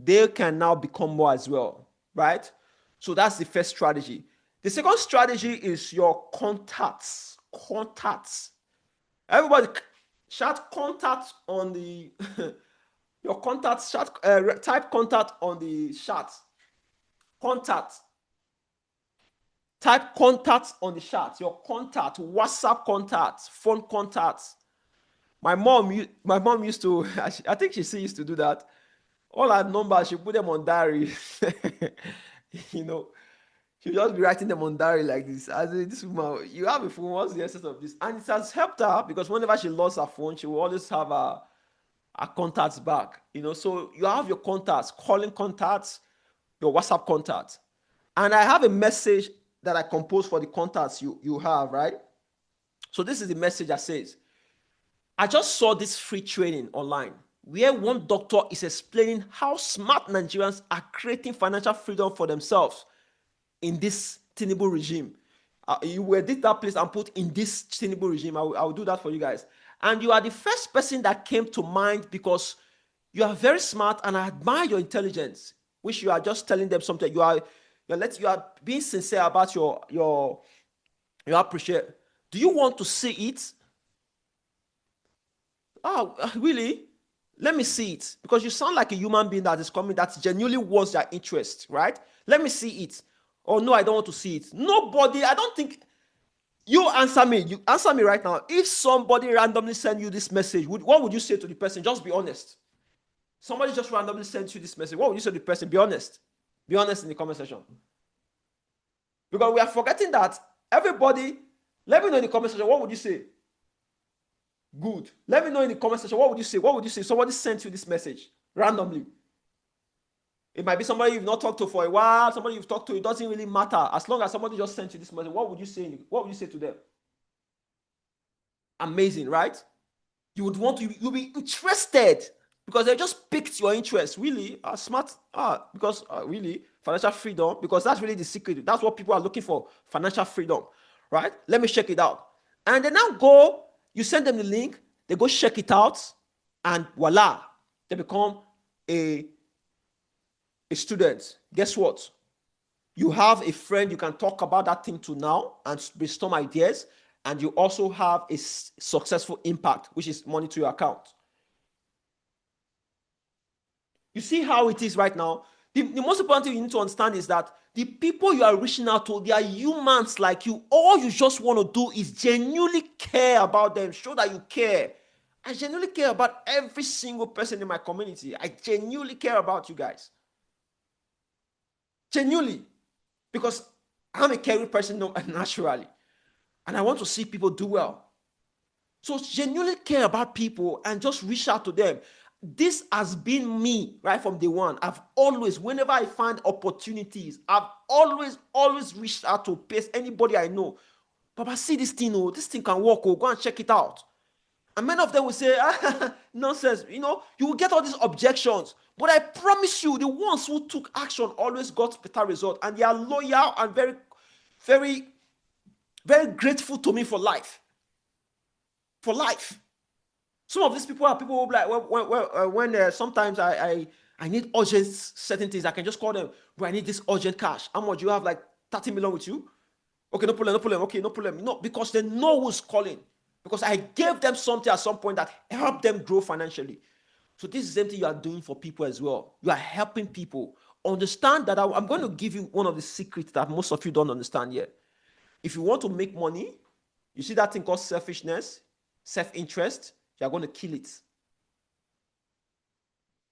they can now become more as well, right? So that's the first strategy. The second strategy is your contacts. Contacts. Everybody shout contact on the your contacts. Shout, type contact on the chat. Contact. Type contact on the chat. Your contact, WhatsApp contacts, phone contacts. My mom used to. I think she still used to do that. All her numbers, she put them on diary. you know, she'll just be writing them on diary like this. As in, this woman, you have a phone. What's the essence of this? And it has helped her because whenever she lost her phone, she will always have her contacts back. So you have your contacts, calling contacts, your WhatsApp contacts. And I have a message that I composed for the contacts you have, right? So this is the message that says, I just saw this free training online where one doctor is explaining how smart Nigerians are creating financial freedom for themselves in this Tinubu regime. You will edit that place and put in this Tinubu regime. I will do that for you guys. And you are the first person that came to mind because you are very smart and I admire your intelligence, which you are just telling them something. You are being sincere about your appreciate. Do you want to see it? Oh, really? Let me see it. Because you sound like a human being that is coming, that genuinely wants their interest, right? Let me see it. Oh, no, I don't want to see it. Nobody, I don't think. You answer me. You answer me right now. If somebody randomly send you this message, what would you say to the person? Just be honest. Somebody just randomly sends you this message. What would you say to the person? Be honest. Be honest in the comment section. Because we are forgetting that everybody, let me know in the comment section, what would you say? Good. Let me know in the comment section, what would you say? What would you say? Somebody sent you this message randomly. It might be somebody you've not talked to for a while, somebody you've talked to, it doesn't really matter. As long as somebody just sent you this message, what would you say? What would you say to them? Amazing, right? You would want to, you'll be interested because they just piqued your interest. Really? Smart. Because really, financial freedom, because that's really the secret. That's what people are looking for, financial freedom, right? Let me check it out. And they now go, you send them the link, they go check it out, and voila, they become a student. Guess what? You have a friend you can talk about that thing to now and brainstorm ideas, and you also have a successful impact, which is money to your account. You see how it is right now? The most important thing you need to understand is that the people you are reaching out to, they are humans like you. All you just want to do is genuinely care about them. Show that you care. I genuinely care about every single person in my community. I genuinely care about you guys. Genuinely. Because I'm a caring person naturally. And I want to see people do well. So genuinely care about people and just reach out to them. This has been me right from day one. I've always, whenever I find opportunities, I've always reached out to anybody I know. Papa, see this thing, this thing can work, go and check it out. And many of them will say, nonsense, you will get all these objections. But I promise you, the ones who took action always got better result. And they are loyal and very, very, very grateful to me for life. For life. Some of these people are people who like when sometimes I need urgent certain things, I can just call them, bro, I need this urgent cash. How much? You have like 30 million with you? Okay, no problem. Okay, no problem. No, because they know who's calling. Because I gave them something at some point that helped them grow financially. So this is something you are doing for people as well. You are helping people. Understand that I'm going to give you one of the secrets that most of you don't understand yet. If you want to make money, you see that thing called selfishness, self-interest, you're going to kill it.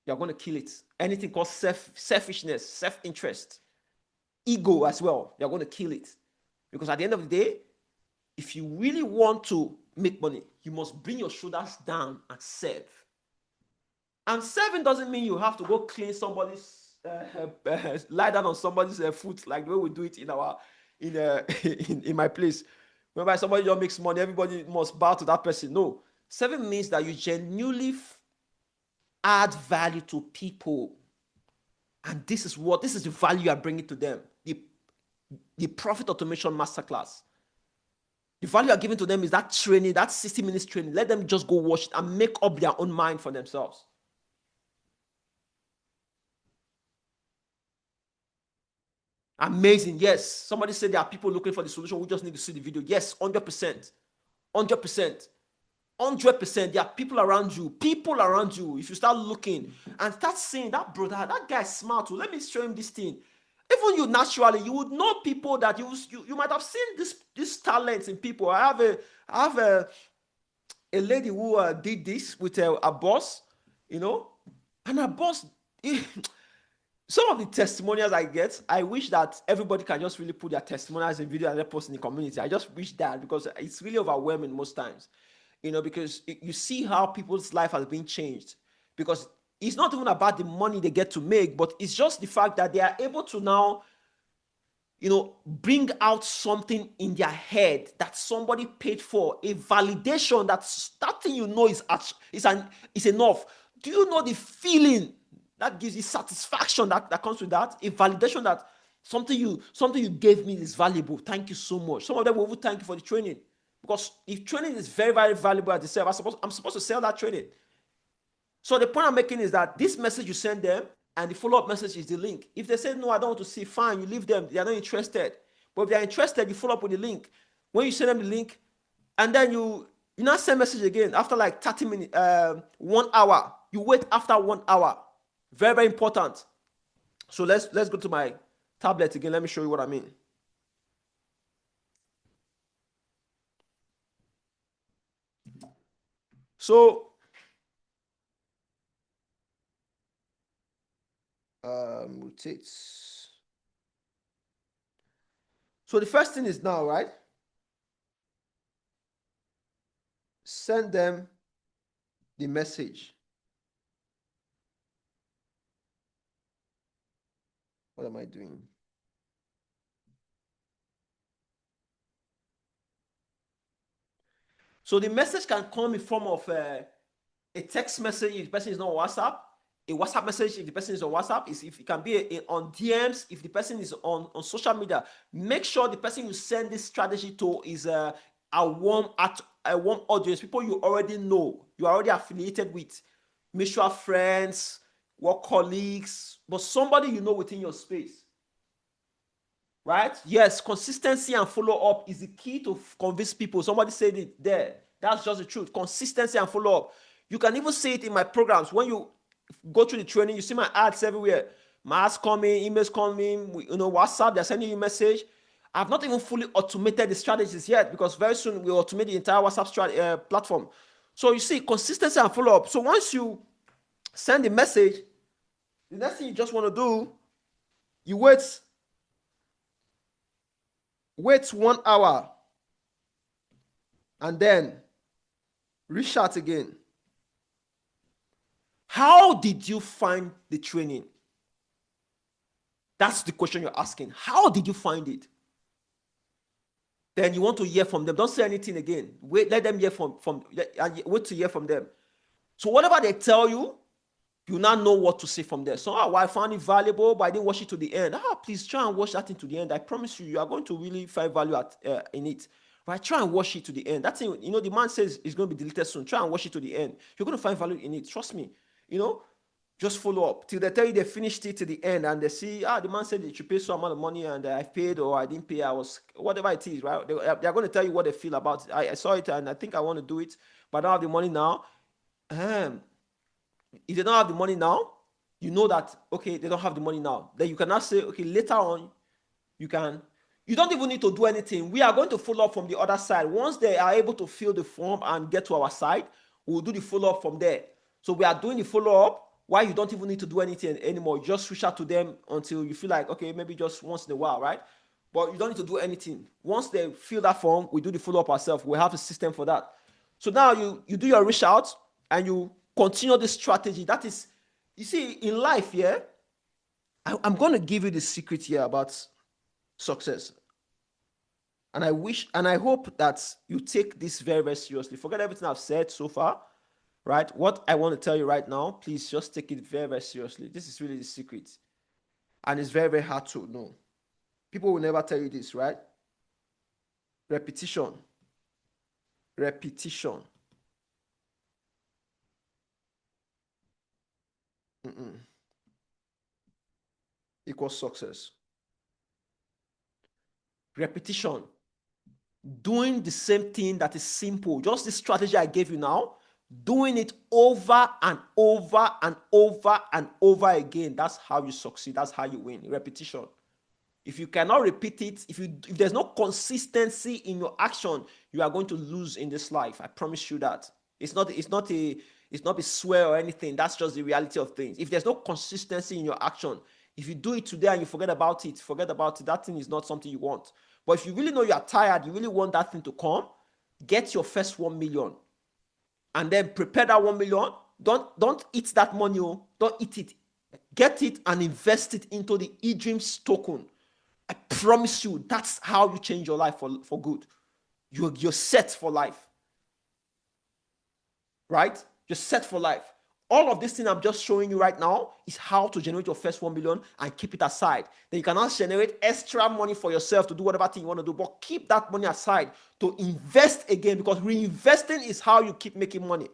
You're going to kill it. Anything called selfishness, self-interest, ego as well, you're going to kill it. Because at the end of the day, if you really want to make money, you must bring your shoulders down and serve. And serving doesn't mean you have to go clean somebody's, lie down on somebody's foot like the way we do it in my place. Whereby somebody just makes money, everybody must bow to that person. No. Serving means that you genuinely add value to people. And this is the value you are bringing to them. The Profit Automation Masterclass. The value you are giving to them is that training, that 60 minutes training. Let them just go watch it and make up their own mind for themselves. Amazing. Yes. Somebody said there are people looking for the solution. We just need to see the video. Yes, 100%. 100%. 100%. There are people around you. People around you. If you start looking and start seeing that brother, that guy is smart. Let me show him this thing. Even you naturally, you would know people that you might have seen this talents in people. I have a lady who did this with a boss, and her boss. Some of the testimonials I get, I wish that everybody can just really put their testimonials in video and then post in the community. I just wish that, because it's really overwhelming most times, because you see how people's life has been changed. Because it's not even about the money they get to make, but it's just the fact that they are able to now, bring out something in their head that somebody paid for, a validation that thing is enough. Do you know the feeling that gives you satisfaction that comes with that? A validation that something you gave me is valuable. Thank you so much. Some of them will thank you for the training, because if training is very, very valuable at itself, I'm supposed to sell that training. So the point I'm making is that this message you send them, and the follow-up message is the link. If they say, no, I don't want to see, fine, you leave them. They are not interested. But if they are interested, you follow up with the link. When you send them the link, and then you now send message again after like 30 minutes, 1 hour. You wait after 1 hour. Very, very important. So let's go to my tablet again. Let me show you what I mean. So rotates. So the first thing is now, right? Send them the message. What am I doing? So the message can come in form of a text message if the person is not on WhatsApp, a WhatsApp message if the person is on WhatsApp, if it can be on DMs if the person is on social media. Make sure the person you send this strategy to is a warm audience, people you already know, you are already affiliated with, mutual friends, work colleagues, but somebody you know within your space. Right? Yes, consistency and follow-up is the key to convince people. Somebody said it there. That's just the truth. Consistency and follow-up. You can even see it in my programs. When you go through the training, you see my ads everywhere. My ads coming, emails coming, WhatsApp, they're sending you a message. I've not even fully automated the strategies yet, because very soon we'll automate the entire WhatsApp platform. So you see, consistency and follow-up. So once you send the message, the next thing you just want to do, you wait 1 hour, and then reach out again. How did you find the training? That's the question you're asking. How did you find it? Then you want to hear from them. Don't say anything again. Wait, let them hear wait to hear from them. So whatever they tell you, you now know what to say from there. So, I found it valuable, but I didn't watch it to the end. Please try and watch that thing to the end. I promise you, you are going to really find value in it. Right? Try and watch it to the end. That thing, the man says it's going to be deleted soon. Try and watch it to the end. You're going to find value in it. Trust me. Just follow up till they tell you they finished it to the end, and they see, the man said they should pay some amount of money, and I paid or I didn't pay. Whatever it is, right? They're going to tell you what they feel about it. I saw it and I think I want to do it, but I don't have the money now. If they don't have the money now, you know that, okay, they don't have the money now. Then you can now say, okay, later on, you don't even need to do anything. We are going to follow up from the other side. Once they are able to fill the form and get to our side, we'll do the follow-up from there. So we are doing the follow-up while you don't even need to do anything anymore. Just reach out to them until you feel like, okay, maybe just once in a while, right? But you don't need to do anything. Once they fill that form, we do the follow-up ourselves. We have a system for that. So now you do your reach out and you continue this strategy. That is, you see, in life, yeah, I'm going to give you the secret here about success. And I wish and I hope that you take this very, very seriously. Forget everything I've said so far. right? What I want to tell you right now, please just take it very, very seriously. This is really the secret. And it's very, very hard to know. People will never tell you this, right? Repetition. Repetition. Equals success. Repetition. Doing the same thing that is simple. Just the strategy I gave you now, doing it over and over and over and over again. That's how you succeed. That's how you win. Repetition. If you cannot repeat it, if there's no consistency in your action, you are going to lose in this life. I promise you that. It's not a swear or anything. That's just the reality of things. If there's no consistency in your action, if you do it today and you forget about it, that thing is not something you want. But if you really know you are tired, you really want that thing to come, get your first 1 million and then prepare that 1 million. Don't eat that money. Don't eat it. Get it and invest it into the eDreams token. I promise you, that's how you change your life for good. You're set for life. Right? You're set for life. All of this thing I'm just showing you right now is how to generate your first 1 million and keep it aside. Then you can now generate extra money for yourself to do whatever thing you want to do, but keep that money aside to invest again, because reinvesting is how you keep making money.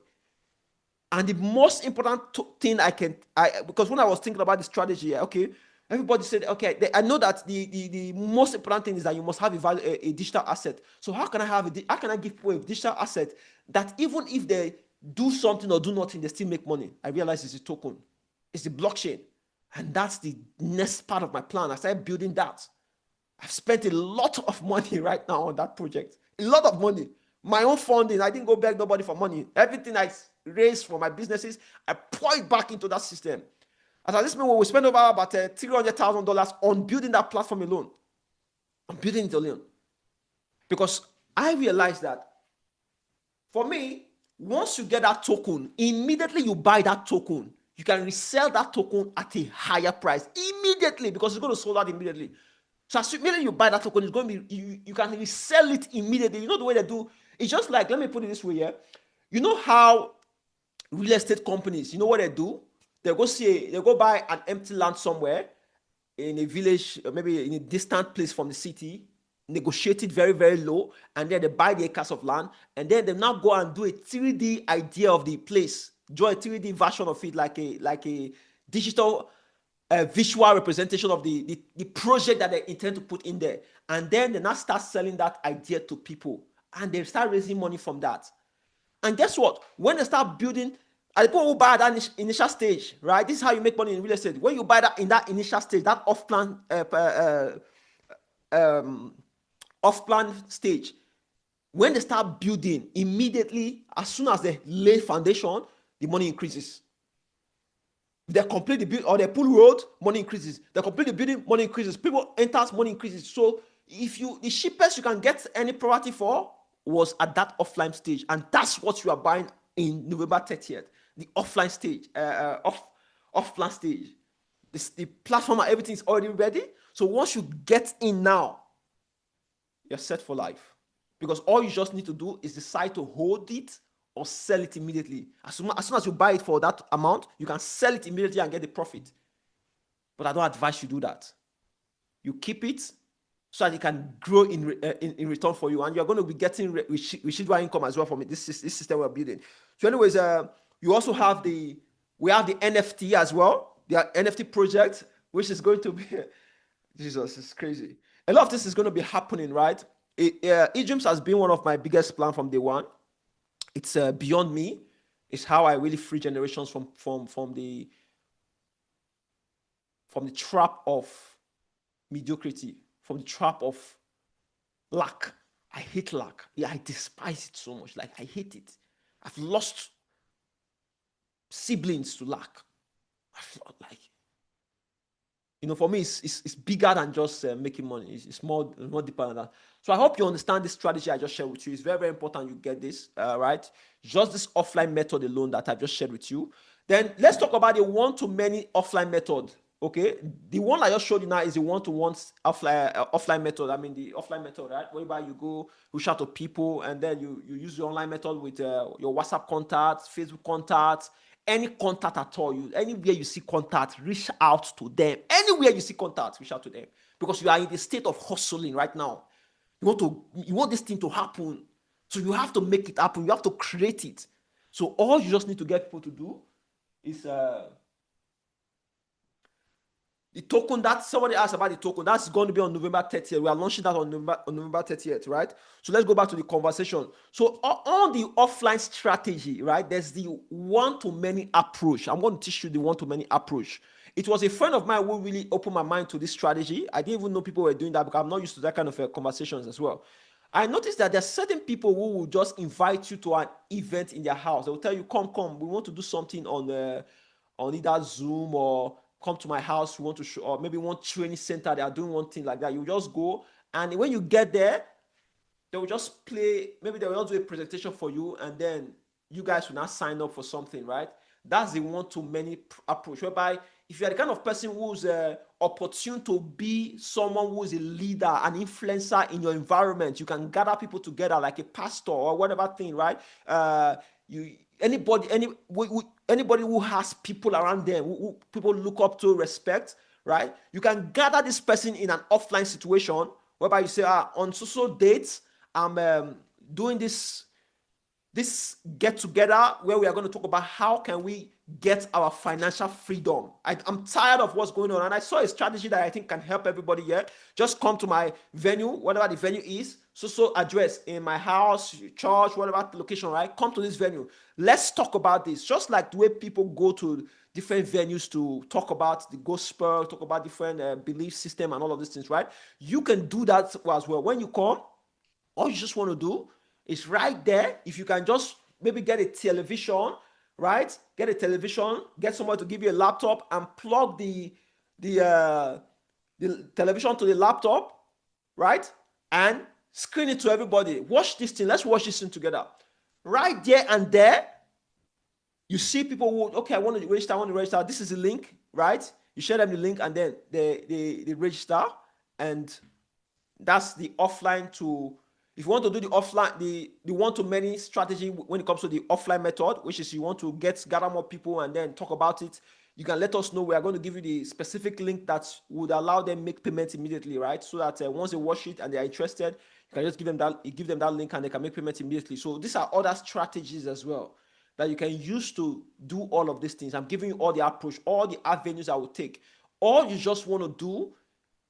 And the most important thing because when I was thinking about the strategy, okay, everybody said, okay, I know that the most important thing is that you must have a digital asset. So how can I give people a digital asset that even if they do something or do nothing, they still make money? I realize it's a token. It's the blockchain. And that's the next part of my plan. I started building that. I've spent a lot of money right now on that project. A lot of money. My own funding. I didn't go beg nobody for money. Everything I raised for my businesses, I pour it back into that system. As at this moment, we spend over about $300,000 on building that platform alone. I'm building it alone. Because I realized that for me, once you get that token, immediately you buy that token. You can resell that token at a higher price immediately, because it's going to sold out immediately. So as immediately you buy that token, it's going to be, you can resell it immediately. You know the way they do? It's just like, let me put it this way here. You know how real estate companies, you know what they do? They go buy an empty land somewhere in a village, maybe in a distant place from the city, negotiate it very, very low, and then they buy the acres of land, and then they now go and do a 3D idea of the place, draw a 3D version of it, like a digital visual representation of the project that they intend to put in there. And then they now start selling that idea to people, and they start raising money from that. And guess what? When they start building, and people who buy at that initial stage, right? This is how you make money in real estate. When you buy that in that initial stage, that off-plan stage, when they start building, immediately, as soon as they lay foundation, the money increases. They complete the build or they pull road, money increases. They complete the building, money increases. People enters, money increases. So the cheapest you can get any property for was at that offline stage, and that's what you are buying in November 30th. The offline stage, off-plan stage. The platform and everything is already ready. So once you get in now, you're set for life, because all you just need to do is decide to hold it or sell it immediately. As soon as you buy it for that amount, you can sell it immediately and get the profit. But I don't advise you do that. You keep it so that it can grow in return for you, and you're going to be getting residual income as well from it. This system we're building. So, anyways, you also have we have the NFT as well. The NFT project, which is going to be Jesus, it's crazy. A lot of this is going to be happening, right? eDreams has been one of my biggest plans from day one. It's beyond me. It's how I really free generations from the trap of mediocrity, from the trap of lack. I hate lack. Yeah, I despise it so much. Like, I hate it. I've lost siblings to lack. For me, it's bigger than just making money. It's more deeper than that. So I hope you understand this strategy I just shared with you. It's very, very important you get this, right? Just this offline method alone that I've just shared with you. Then let's talk about the one-to-many offline method. Okay, the one I just showed you now is the one-to-one offline method. I mean the offline method, right? Whereby you go reach out to people and then you use the online method with your WhatsApp contacts, Facebook contacts, any contact at all. Anywhere you see contact, reach out to them. Anywhere you see contact, reach out to them because you are in the state of hustling right now. You want this thing to happen, so you have to make it happen. You have to create it. So all you just need to get people to do is the token that somebody asked about. The token that's going to be on November 30th. We are launching that on November 30th, right? So let's go back to the conversation. So on the offline strategy, right, there's the one-to-many approach. I'm going to teach you the one-to-many approach. It was a friend of mine who really opened my mind to this strategy. I didn't even know people were doing that because I'm not used to that kind of conversations as well. I noticed that there are certain people who will just invite you to an event in their house. They will tell you, come, we want to do something on either Zoom or come to my house. We want to show, or maybe one training center. They are doing one thing like that. You just go, and when you get there, they will just play. Maybe they will just do a presentation for you, and then you guys will not sign up for something, right? That's the one-to-many approach, whereby if you are the kind of person who's opportune to be someone who is a leader, an influencer in your environment, you can gather people together like a pastor or whatever thing, right? You anybody who has people around them who people look up to, respect, right? You can gather this person in an offline situation whereby you say, on social dates, I'm doing this get together where we are going to talk about how can we get our financial freedom. I'm tired of what's going on, and I saw a strategy that I think can help everybody here. Just come to my venue, whatever the venue is, so address in my house, church, whatever location, right? Come to this venue. Let's talk about this. Just like the way people go to different venues to talk about the gospel, talk about different belief system and all of these things, right? You can do that as well. When you come, all you just want to do is right there. If you can just maybe get a television, right? Get a television, get someone to give you a laptop and plug the television to the laptop, right? And screen it to everybody. Watch this thing. Let's watch this thing together. Right there and there, you see people who, okay, I want to register. This is the link, right? You share them the link and then they register. And that's the offline to, if you want to do the offline, the one-to-many strategy when it comes to the offline method, which is you want to gather more people and then talk about it, you can let us know. We are going to give you the specific link that would allow them make payments immediately, right? So that once they watch it and they are interested, you can just give them that link and they can make payments immediately. So these are other strategies as well that you can use to do all of these things. I'm giving you all the approach, all the avenues I will take. All you just want to do,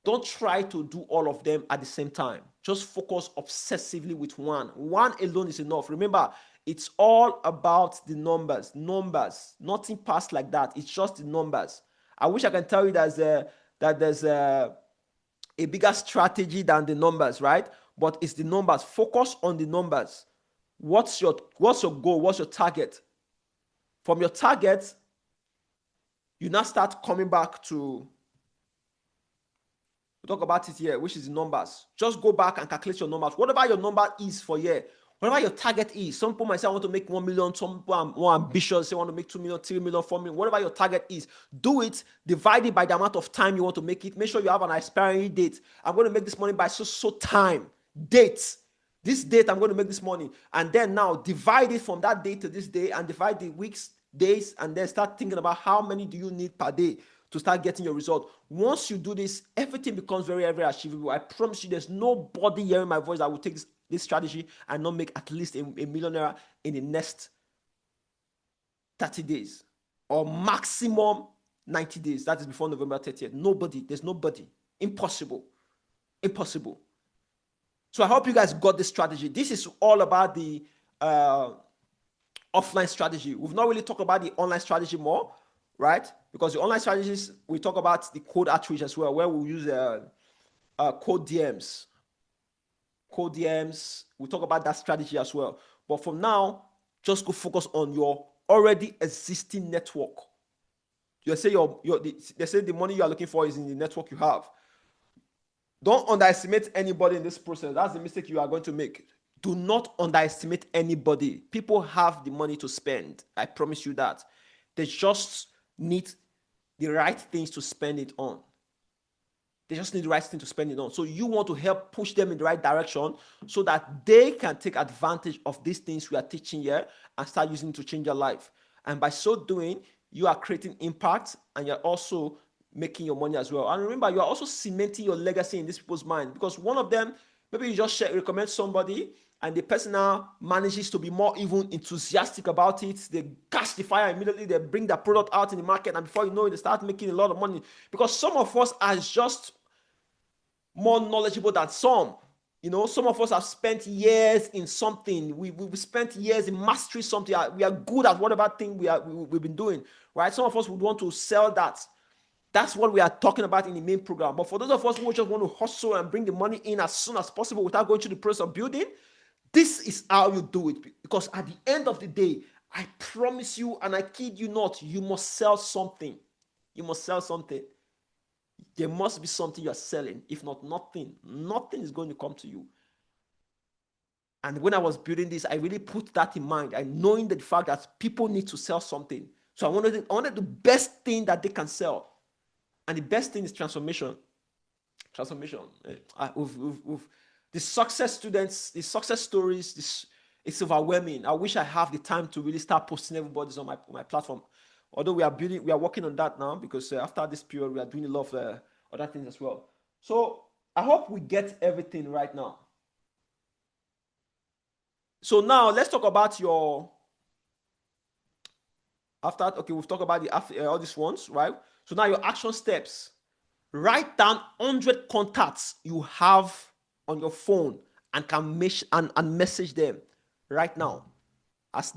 don't try to do all of them at the same time. Just focus obsessively with one. One alone is enough. Remember, it's all about the numbers. Numbers. Nothing past like that. It's just the numbers. I wish I can tell you that there's a bigger strategy than the numbers, right? But it's the numbers. Focus on the numbers. What's your goal? What's your target? From your target, you now start coming back to, we talk about it here, which is the numbers. Just go back and calculate your numbers. Whatever your number is for year, whatever your target is. Some people might say, I want to make 1 million. Some people are more ambitious. They want to make 2 million, 3 million, 4 million. Whatever your target is, do it. Divide it by the amount of time you want to make it. Make sure you have an expiry date. I'm going to make this money by so time. Date. This date, I'm going to make this money. And then now divide it from that day to this day and divide the weeks, days, and then start thinking about how many do you need per day to start getting your result. Once you do this, everything becomes very, very achievable. I promise you, there's nobody hearing my voice that will take this strategy and not make at least a millionaire in the next 30 days or maximum 90 days. That is before November 30th. Nobody. There's nobody. Impossible. Impossible. So I hope you guys got this strategy. This is all about the offline strategy. We've not really talked about the online strategy more, right? Because the online strategies, we talk about the code outreach as well, where we'll use code DMs. Code DMs, we talk about that strategy as well. But for now, just go focus on your already existing network. They say the money you are looking for is in the network you have. Don't underestimate anybody in this process. That's the mistake you are going to make. Do not underestimate anybody. People have the money to spend. I promise you that. They just need the right things to spend it on. They just need the right thing to spend it on. So you want to help push them in the right direction so that they can take advantage of these things we are teaching here and start using it to change their life. And by so doing, you are creating impact and you're also making your money as well. And remember, you are also cementing your legacy in these people's mind, because one of them, maybe you just recommend somebody and the person now manages to be more even enthusiastic about it. They catch the fire immediately. They bring their product out in the market, and before you know it, they start making a lot of money. Because some of us are just more knowledgeable than some. Some of us have spent years in something. We spent years in mastery something. We are good at whatever thing we've been doing, right? Some of us would want to sell that. That's what we are talking about in the main program. But for those of us who just want to hustle and bring the money in as soon as possible without going through the process of building, this is how you do it. Because at the end of the day, I promise you, and I kid you not, you must sell something. You must sell something. There must be something you're selling. If not, nothing is going to come to you. And when I was building this, I really put that in mind, and knowing the fact that people need to sell something. So I wanted the best thing that they can sell. And the best thing is transformation. The success students, the success stories, it's overwhelming. I wish I have the time to really start posting everybody's on my platform. Although we are working on that now, because after this period, we are doing a lot of other things as well. So I hope we get everything right now. So now let's talk about we've talked about all these ones, right? So now your action steps. Write down 100 contacts you have on your phone and can message them right now. As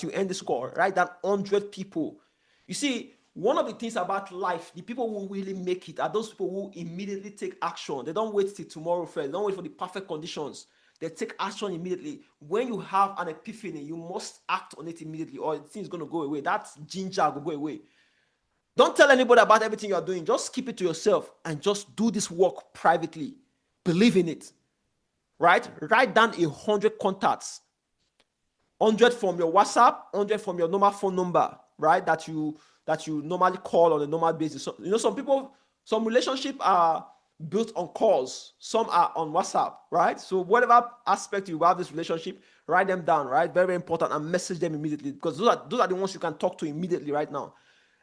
you end this call, write down 100 people. You see, one of the things about life, the people who really make it are those people who immediately take action. They don't wait till tomorrow first. They don't wait for the perfect conditions. They take action immediately. When you have an epiphany, you must act on it immediately, or the thing is going to go away. That ginger will go away. Don't tell anybody about everything you're doing. Just keep it to yourself and just do this work privately. Believe in it, right? Write down 100 contacts. 100 from your WhatsApp, 100 from your normal phone number, right? That you normally call on a normal basis. So, some relationships are built on calls. Some are on WhatsApp, right? So whatever aspect you have this relationship, write them down, right? Very, very important, and message them immediately, because those are the ones you can talk to immediately right now.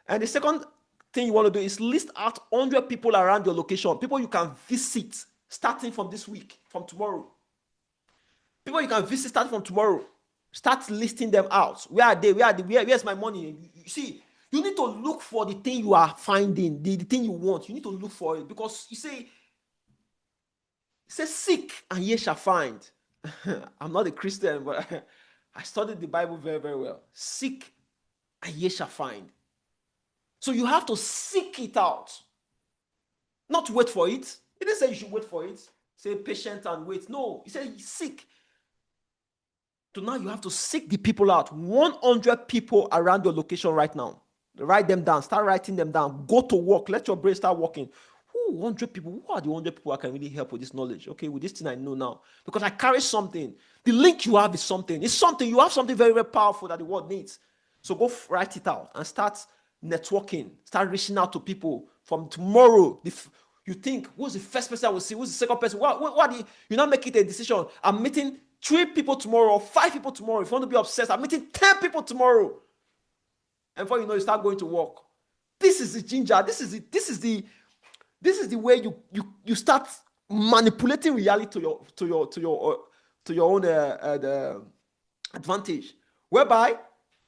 And the second thing you want to do is list out 100 people around your location, people you can visit starting from this week, from tomorrow. People you can visit starting from tomorrow. Start listing them out. Where are they? Where's my money? You see, you need to look for the thing you are finding, the thing you want. You need to look for it, because you say, seek and ye shall find. I'm not a Christian, but I studied the Bible very, very well. Seek and ye shall find. So you have to seek it out, not wait for it. It didn't say you should wait for it. Say patient and wait. No, he said seek. So now you have to seek the people out. 100 people around your location right now. Write them down. Start writing them down. Go to work. Let your brain start working. 100 people. Who are the 100 people I can really help with this knowledge? Okay, with this thing I know now. Because I carry something. The link you have is something. It's something. You have something very, very powerful that the world needs. So go write it out and start networking. Start reaching out to people from tomorrow. You think, who's the first person I will see? Who's the second person? You now make it a decision. I'm meeting 3 people tomorrow, or 5 people tomorrow. If you want to be obsessed, I'm meeting 10 people tomorrow. And before you know, you start going to work. This is the ginger. This is the way you start manipulating reality to your own advantage. Whereby,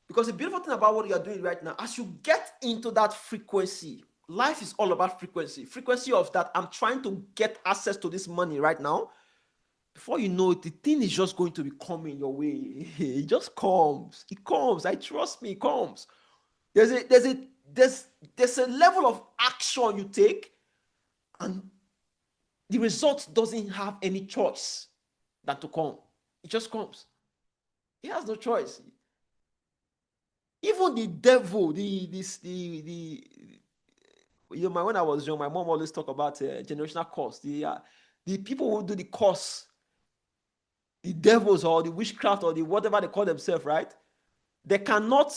because the beautiful thing about what you are doing right now, as you get into that frequency, life is all about frequency. Frequency of that, I'm trying to get access to this money right now. Before you know it, the thing is just going to be coming your way. It just comes. It comes. Trust me, it comes. There's a level of action you take, and the result doesn't have any choice than to come. It just comes. He has no choice. Even the devil, when I was young, my mom always talk about generational curse. The people who do the curse, the devils or the witchcraft or the whatever they call themselves, right? They cannot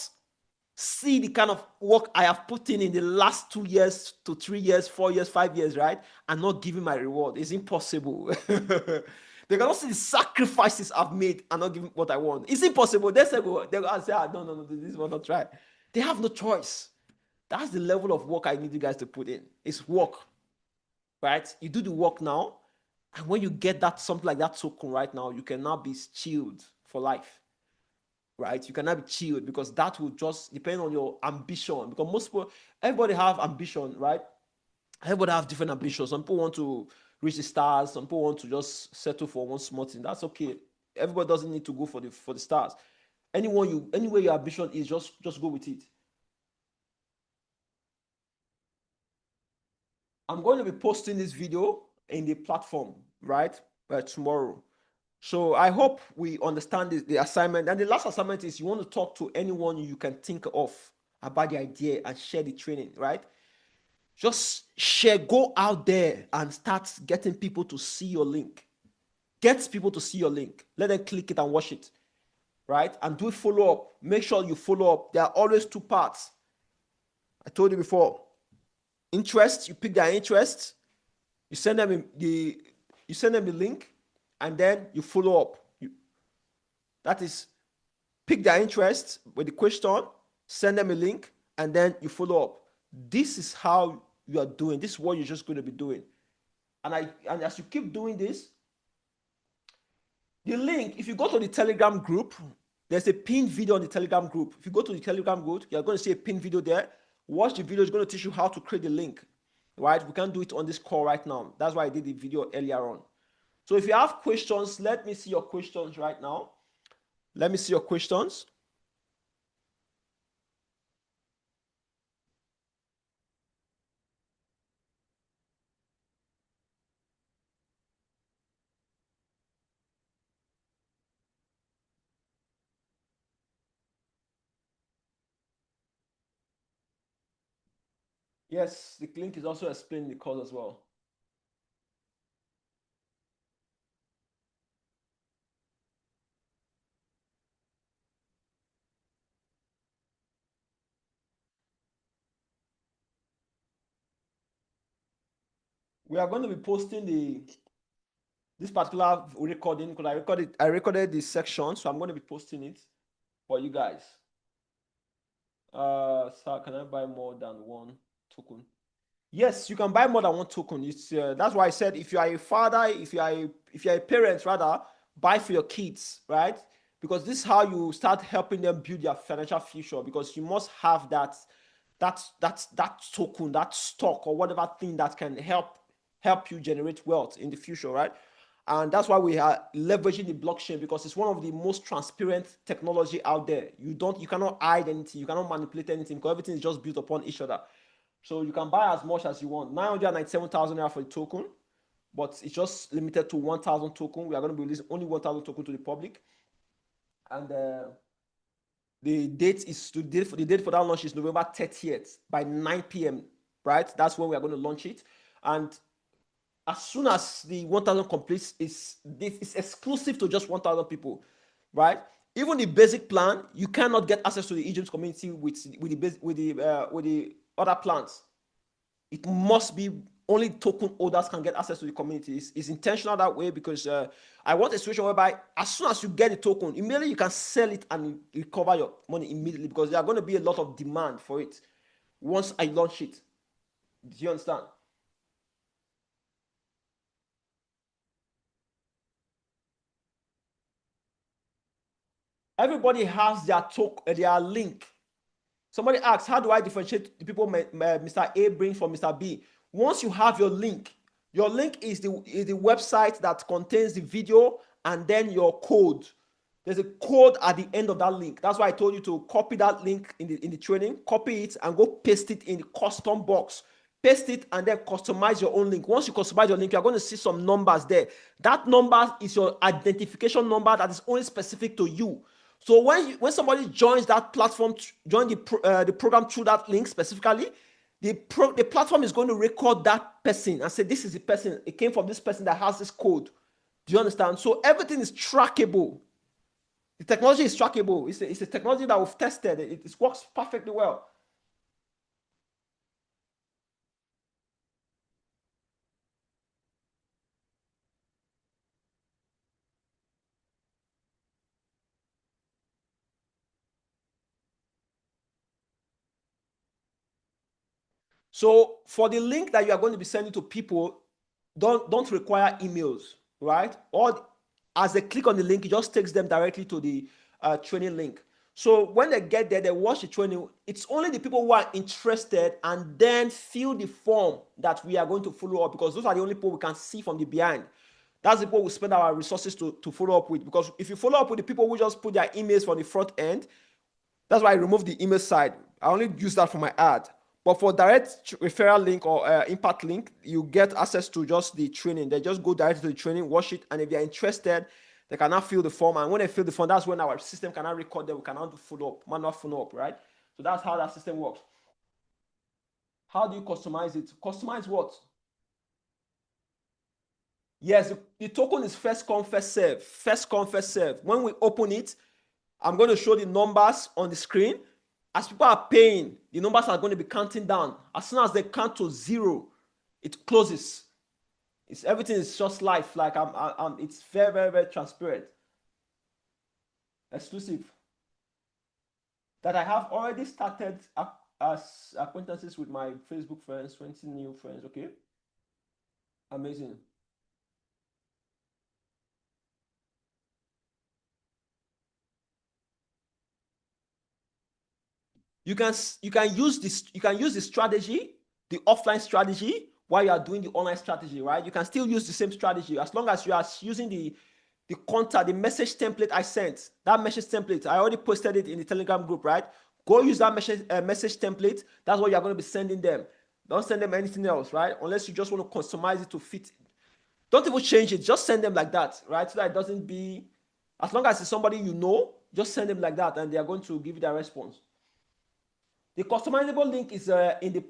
see the kind of work I have put in the last 2 years to 3 years, 4 years, 5 years, right? And not giving my reward. It's impossible. They cannot see the sacrifices I've made and not giving what I want. It's impossible. They go say, no, no, no, this will not try. They have no choice. That's the level of work I need you guys to put in. It's work, right? You do the work now, and when you get that something like that token right now, you can now be chilled for life, right? You cannot be chilled because that will just depend on your ambition. Because most people, everybody have ambition, right? Everybody have different ambitions. Some people want to reach the stars. Some people want to just settle for one small thing. That's okay. Everybody doesn't need to go for the stars. Anywhere your ambition is, just go with it. I'm going to be posting this video in the platform, right? Tomorrow. So I hope we understand the assignment. And the last assignment is you want to talk to anyone you can think of about the idea and share the training, right? Just share, go out there and start getting people to see your link. Get people to see your link. Let them click it and watch it, right? And do a follow up. Make sure you follow up. There are always two parts. I told you before. Interest, you pick their interest, you send them the link, and then you follow up. That is, pick their interest with the question, send them a link, and then you follow up. This is how you are doing. This is what you're just going to be doing. And as you keep doing this, the link, if you go to the Telegram group, there's a pinned video on the Telegram group. If you go to the Telegram group, you're going to see a pinned video there. Watch the video. It's going to teach you how to create the link, right? We can't do it on this call right now. That's why I did the video earlier on. So if you have questions, let me see your questions right now. Let me see your questions. Yes, the link is also explained in the course as well. We are going to be posting this particular recording because I recorded this section, so I'm going to be posting it for you guys. So can I buy more than one token? Yes, you can buy more than one token. It's that's why I said if you are a father, if you are a parent, rather buy for your kids, right? Because this is how you start helping them build their financial future. Because you must have that token, that stock or whatever thing that can help you generate wealth in the future, right? And that's why we are leveraging the blockchain because it's one of the most transparent technology out there. You cannot hide anything, you cannot manipulate anything because everything is just built upon each other. So you can buy as much as you want. 997,000 naira for the token, but it's just limited to 1,000 token. We are going to be releasing only 1,000 token to the public. And the date for that launch is November 30th by 9 p.m. Right? That's when we are going to launch it. And as soon as the 1,000 completes, it's exclusive to just 1,000 people, right? Even the basic plan, you cannot get access to the Egypt community with the other plans. It must be only token holders can get access to the community. It's intentional that way because I want a situation whereby as soon as you get the token, immediately you can sell it and recover your money immediately because there are going to be a lot of demand for it once I launch it. Do you understand? Everybody has their link. Somebody asks, how do I differentiate the people Mr. A brings from Mr. B? Once you have your link is the website that contains the video and then your code. There's a code at the end of that link. That's why I told you to copy that link in the training, copy it and go paste it in the custom box. Paste it and then customize your own link. Once you customize your link, you're going to see some numbers there. That number is your identification number that is only specific to you. So when somebody joins that platform, join the program through that link specifically, the platform is going to record that person and say this is the person. It came from this person that has this code. Do you understand? So everything is trackable. The technology is trackable. It's a technology that we've tested. It works perfectly well. So for the link that you are going to be sending to people, don't require emails, right? Or as they click on the link, it just takes them directly to the training link. So when they get there, they watch the training. It's only the people who are interested and then fill the form that we are going to follow up, because those are the only people we can see from the behind. That's the people we spend our resources to follow up with. Because if you follow up with the people who just put their emails from the front end, that's why I removed the email side. I only use that for my ad. But for direct referral link or impact link, you get access to just the training. They just go directly to the training, watch it, and if they're interested, they can now fill the form. And when they fill the form, that's when our system can now record them. We can now do follow up, manual follow up, right? So that's how that system works. How do you customize it? Customize what? Yes, the token is first come, first serve. First come, first serve. When we open it, I'm going to show the numbers on the screen. As people are paying, the numbers are going to be counting down. As soon as they count to zero, it closes. Everything is just live. Like it's very, very, very transparent, exclusive. That I have already started as acquaintances with my Facebook friends, 20 new friends. Okay, amazing. You can use this. You can use the strategy, the offline strategy, while you are doing the online strategy, right? You can still use the same strategy as long as you are using the contact, the message template I sent. That message template, I already posted it in the Telegram group, right? Go use that message template. That's what you're going to be sending them. Don't send them anything else, right? Unless you just want to customize it to fit. Don't even change it. Just send them like that, right? So that it doesn't be. As long as it's somebody you know, just send them like that, and they are going to give you their response. The customizable link is in the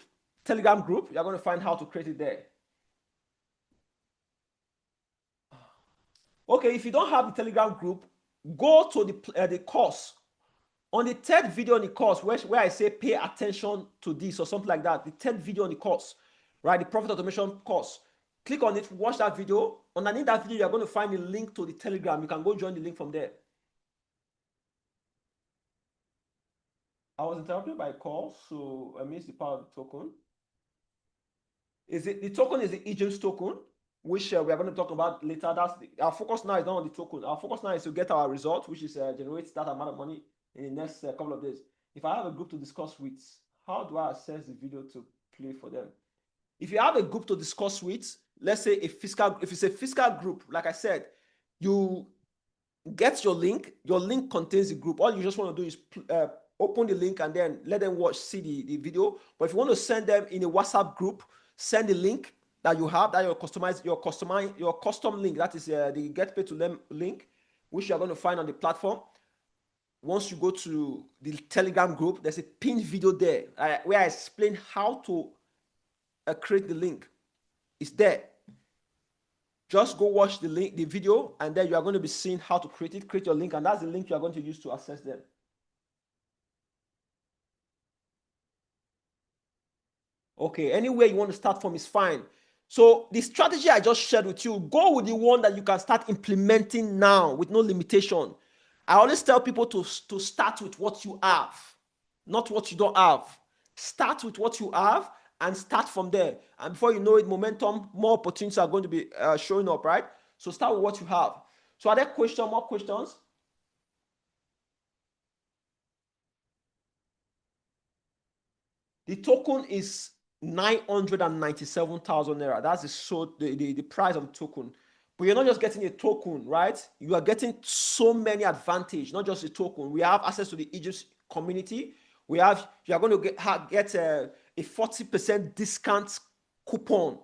Telegram group. You're going to find how to create it there. Okay, if you don't have the Telegram group, go to the course. On the third video on the course, where I say pay attention to this or something like that, the third video on the course, right? The profit automation course. Click on it, watch that video. Underneath that video, you're going to find a link to the Telegram. You can go join the link from there. I was interrupted by a call, so I missed the part of the token. Is it the token is the agent's token, which we are going to talk about later. Our focus now is not on the token. Our focus now is to get our result, which is generate that amount of money in the next couple of days. If I have a group to discuss with, how do I access the video to play for them? If you have a group to discuss with, let's say if it's a fiscal group, like I said, you get your link. Your link contains the group. All you just want to do is open the link and then let them see the video. But if you want to send them in a WhatsApp group, send the link that you have, that your custom link. That is the Get Paid to Learn link, which you are going to find on the platform. Once you go to the Telegram group, there's a pinned video there where I explain how to create the link. It's there. Just go watch the video, and then you are going to be seeing how to create your link, and that's the link you are going to use to access them. Okay, anywhere you want to start from is fine. So the strategy I just shared with you, go with the one that you can start implementing now with no limitation. I always tell people to start with what you have, not what you don't have. Start with what you have and start from there. And before you know it, momentum, more opportunities are going to be showing up, right? So start with what you have. So are there more questions? The token is 997,000 naira. That's the price of the token. But you're not just getting a token, right? You are getting so many advantages, not just a token. We have access to the Egypt community. You are going to get a 40% discount coupon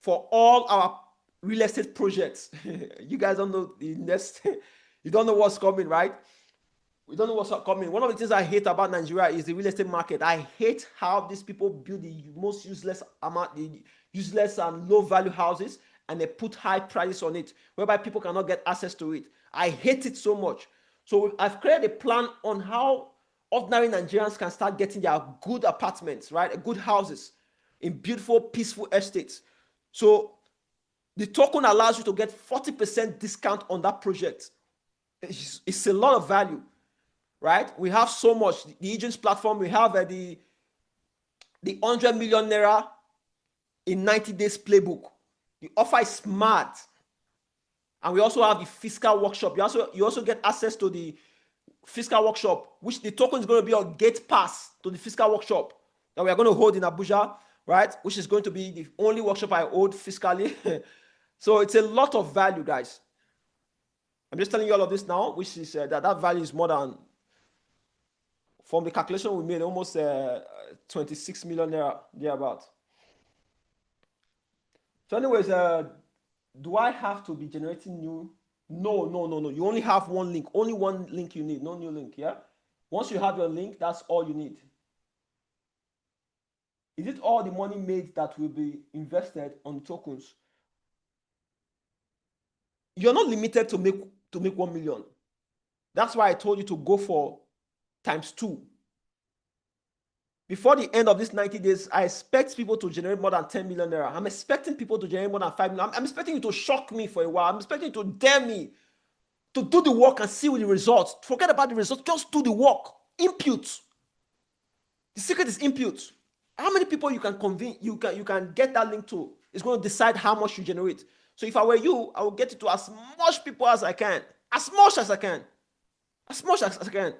for all our real estate projects. You guys don't know the next, you don't know what's coming, right? We don't know what's coming. One of the things I hate about Nigeria is the real estate market. I hate how these people build the most useless and low value houses, and they put high prices on it, whereby people cannot get access to it. I hate it so much. So I've created a plan on how ordinary Nigerians can start getting their good apartments, right? Good houses in beautiful, peaceful estates. So the token allows you to get 40% discount on that project. It's a lot of value, right? We have so much. The agents platform, we have the 100 million naira in 90 days playbook. The offer is smart. And we also have the fiscal workshop. You also get access to the fiscal workshop, which the token is going to be your gate pass to the fiscal workshop that we are going to hold in Abuja, right? Which is going to be the only workshop I hold fiscally. So it's a lot of value, guys. I'm just telling you all of this now, which is that value is more than, from the calculation we made, almost 26 million naira thereabout. So anyways, do I have to be generating new? No. You only have one link. Only one link you need. No new link. Yeah. Once you have your link, that's all you need. Is it all the money made that will be invested on tokens? You're not limited to make 1 million. That's why I told you to go for ×2. Before the end of this 90 days, I expect people to generate more than 10 million naira. I'm expecting people to generate more than 5 million. I'm expecting you to shock me for a while. I'm expecting you to dare me to do the work and see with the results. Forget about the results. Just do the work. Impute. The secret is impute. How many people you can convince, you can get that link to is going to decide how much you generate. So if I were you, I will get it to as much people as I can. As much as I can. As much as I can.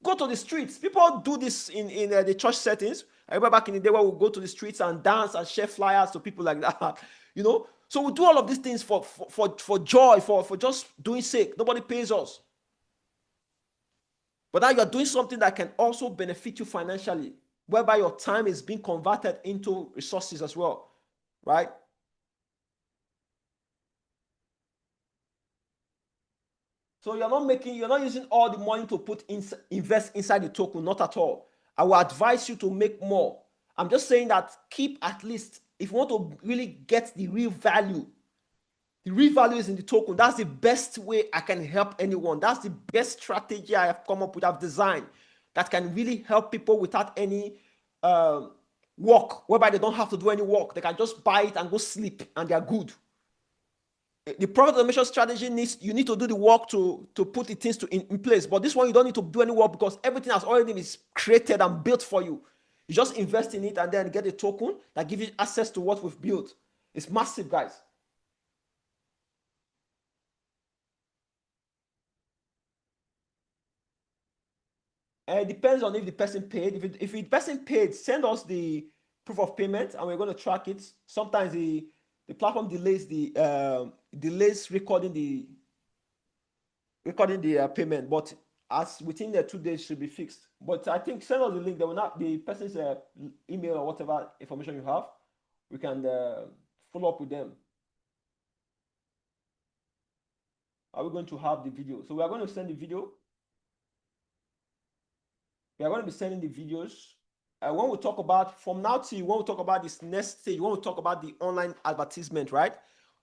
Go to the streets. People do this in the church settings. I remember back in the day where we go to the streets and dance and share flyers to people like that. You know? So we do all of these things for joy, for just doing sake. Nobody pays us. But now you're doing something that can also benefit you financially, whereby your time is being converted into resources as well, right? So you're not using all the money to invest inside the token, not at all. I will advise you to make more. I'm just saying that keep at least, if you want to really get the real value is in the token. That's the best way I can help anyone. That's the best strategy I have come up with, I've designed, that can really help people without any work, whereby they don't have to do any work. They can just buy it and go sleep and they're good. The product automation strategy you need to do the work to put the things in place. But this one, you don't need to do any work because everything has already been created and built for you. You just invest in it and then get a token that gives you access to what we've built. It's massive, guys. It depends on if the person paid. If the person paid, send us the proof of payment and we're going to track it. Sometimes the platform delays recording the payment, but as within the 2 days should be fixed. But I think send us the link. They will not, the person's email or whatever information you have, we can follow up with them. Are we going to have the video? So we are going to send the video. We are going to be sending the videos. When we talk about, from now till when we talk about this next stage, when we talk about the online advertisement, right?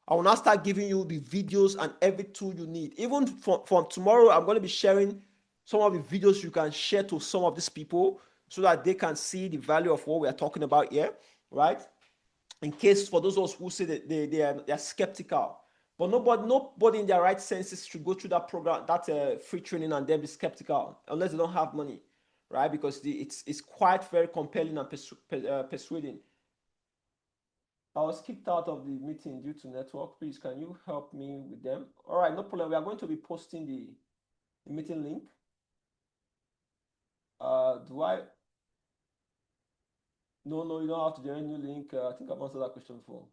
I will now start giving you the videos and every tool you need. Even from tomorrow, I'm going to be sharing some of the videos you can share to some of these people so that they can see the value of what we are talking about here, right? In case for those of us who say that they are skeptical. But nobody in their right senses should go through that program, that free training, and then be skeptical unless they don't have money, right? Because it's quite very compelling and persuading. I was kicked out of the meeting due to network. Please, can you help me with them? All right, no problem. We are going to be posting the meeting link. No, you don't have to generate a new link. I think I've answered that question before.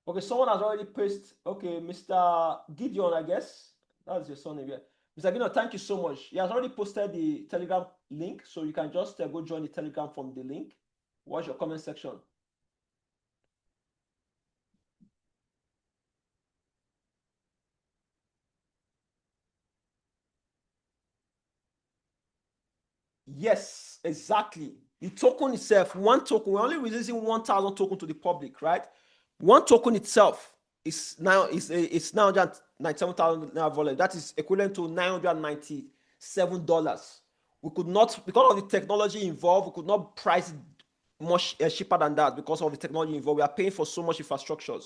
Okay, someone has already posted. Okay, Mr. Gideon, I guess. That's your son name. Yeah. Mr. Gideon, thank you so much. He has already posted the Telegram link, so you can just go join the Telegram from the link. Watch your comment section. Yes, exactly. The token itself, one token, we're only releasing 1,000 token to the public, right? One token itself is now 997,000 naira volume. That is equivalent to 990 $7. We could not, because of the technology involved, we could not price it much cheaper than that because of the technology involved. We are paying for so much infrastructures.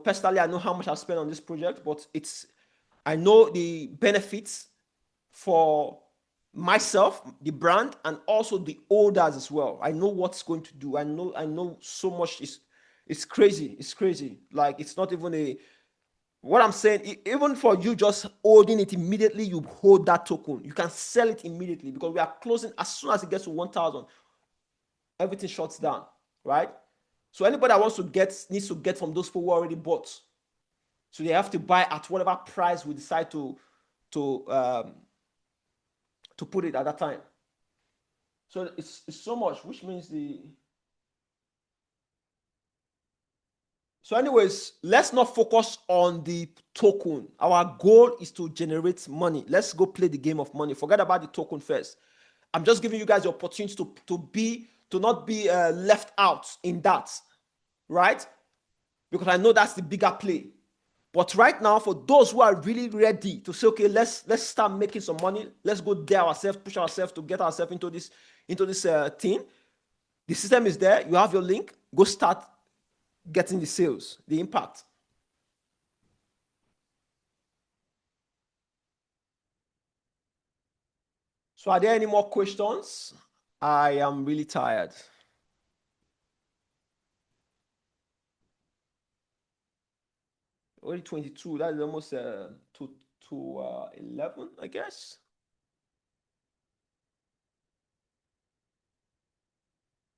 Personally, I know how much I've spent on this project, but I know the benefits for myself, the brand, and also the owners as well. I know what's going to do. I know so much. It's crazy. It's crazy. Like, it's not even what I'm saying, even for you just holding it immediately, you hold that token. You can sell it immediately because we are closing as soon as it gets to 1,000. Everything shuts down, right? So anybody that wants to get needs to get from those people who already bought. So they have to buy at whatever price we decide to put it at that time. So it's so much, which means So anyways, let's not focus on the token. Our goal is to generate money. Let's go play the game of money. Forget about the token first. I'm just giving you guys the opportunity to not be left out in that, right? Because I know that's the bigger play. But right now, for those who are really ready to say, okay, let's start making some money. Let's go dare ourselves, push ourselves to get ourselves into this thing. The system is there. You have your link. Go start getting the sales, the impact. So are there any more questions? I am really tired. Already 22. That is almost to 11, I guess.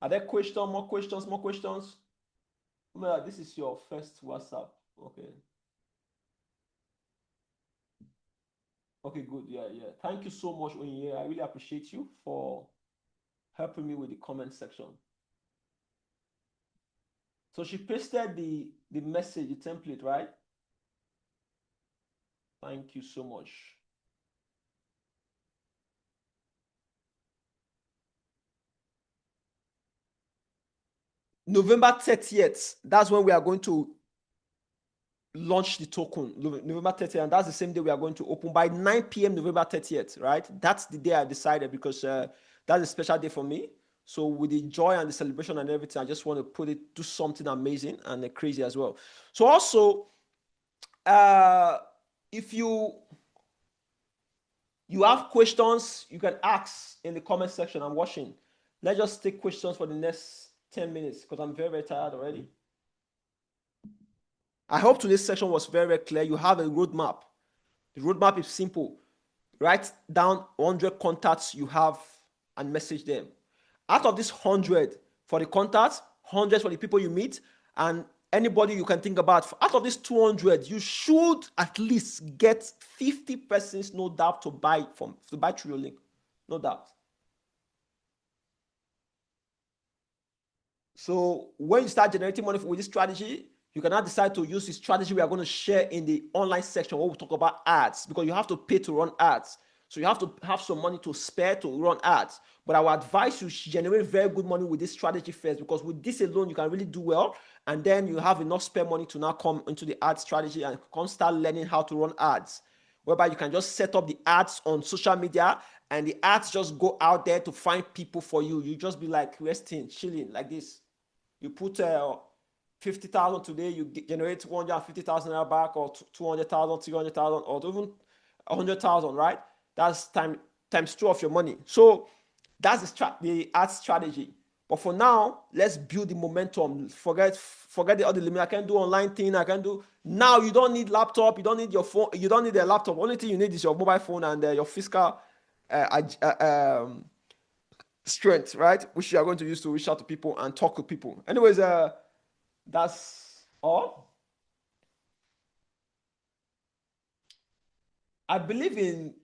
Are there questions? More questions? More questions? Well, this is your first WhatsApp. Okay. Okay, good. Yeah, yeah. Thank you so much, Onye. I really appreciate you for helping me with the comment section. So she pasted the message, the template, right? Thank you so much. November 30th, that's when we are going to launch the token. November 30th, and that's the same day we are going to open by 9 p.m. November 30th, right? That's the day I decided because that's a special day for me. So with the joy and the celebration and everything, I just want to do something amazing and crazy as well. So also, if you have questions, you can ask in the comment section. I'm watching. Let's just take questions for the next 10 minutes because I'm very, very tired already. I hope today's section was very, very clear. You have a roadmap. The roadmap is simple. Write down 100 contacts you have and message them. Out of this 100 for the contacts, 100 for the people you meet, and anybody you can think about. Out of this 200, you should at least get 50 persons, no doubt, to buy through your link. No doubt. So when you start generating money with this strategy, you can now decide to use the strategy we are going to share in the online section where we talk about ads, because you have to pay to run ads. So you have to have some money to spare to run ads. But I would advise you generate very good money with this strategy first, because with this alone, you can really do well. And then you have enough spare money to now come into the ad strategy and come start learning how to run ads, whereby you can just set up the ads on social media and the ads just go out there to find people for you. You just be like resting, chilling like this. You put 50,000 today, you generate 150,000 back, or 200,000, 300,000, or even 100,000, right? That's times two of your money. So that's the ad strategy. But for now, let's build the momentum. Forget the other limit. I can do online thing. I can do now. You don't need laptop. You don't need your phone. You don't need a laptop. Only thing you need is your mobile phone and your physical strength, right? Which you are going to use to reach out to people and talk to people. Anyways, that's all. I believe in.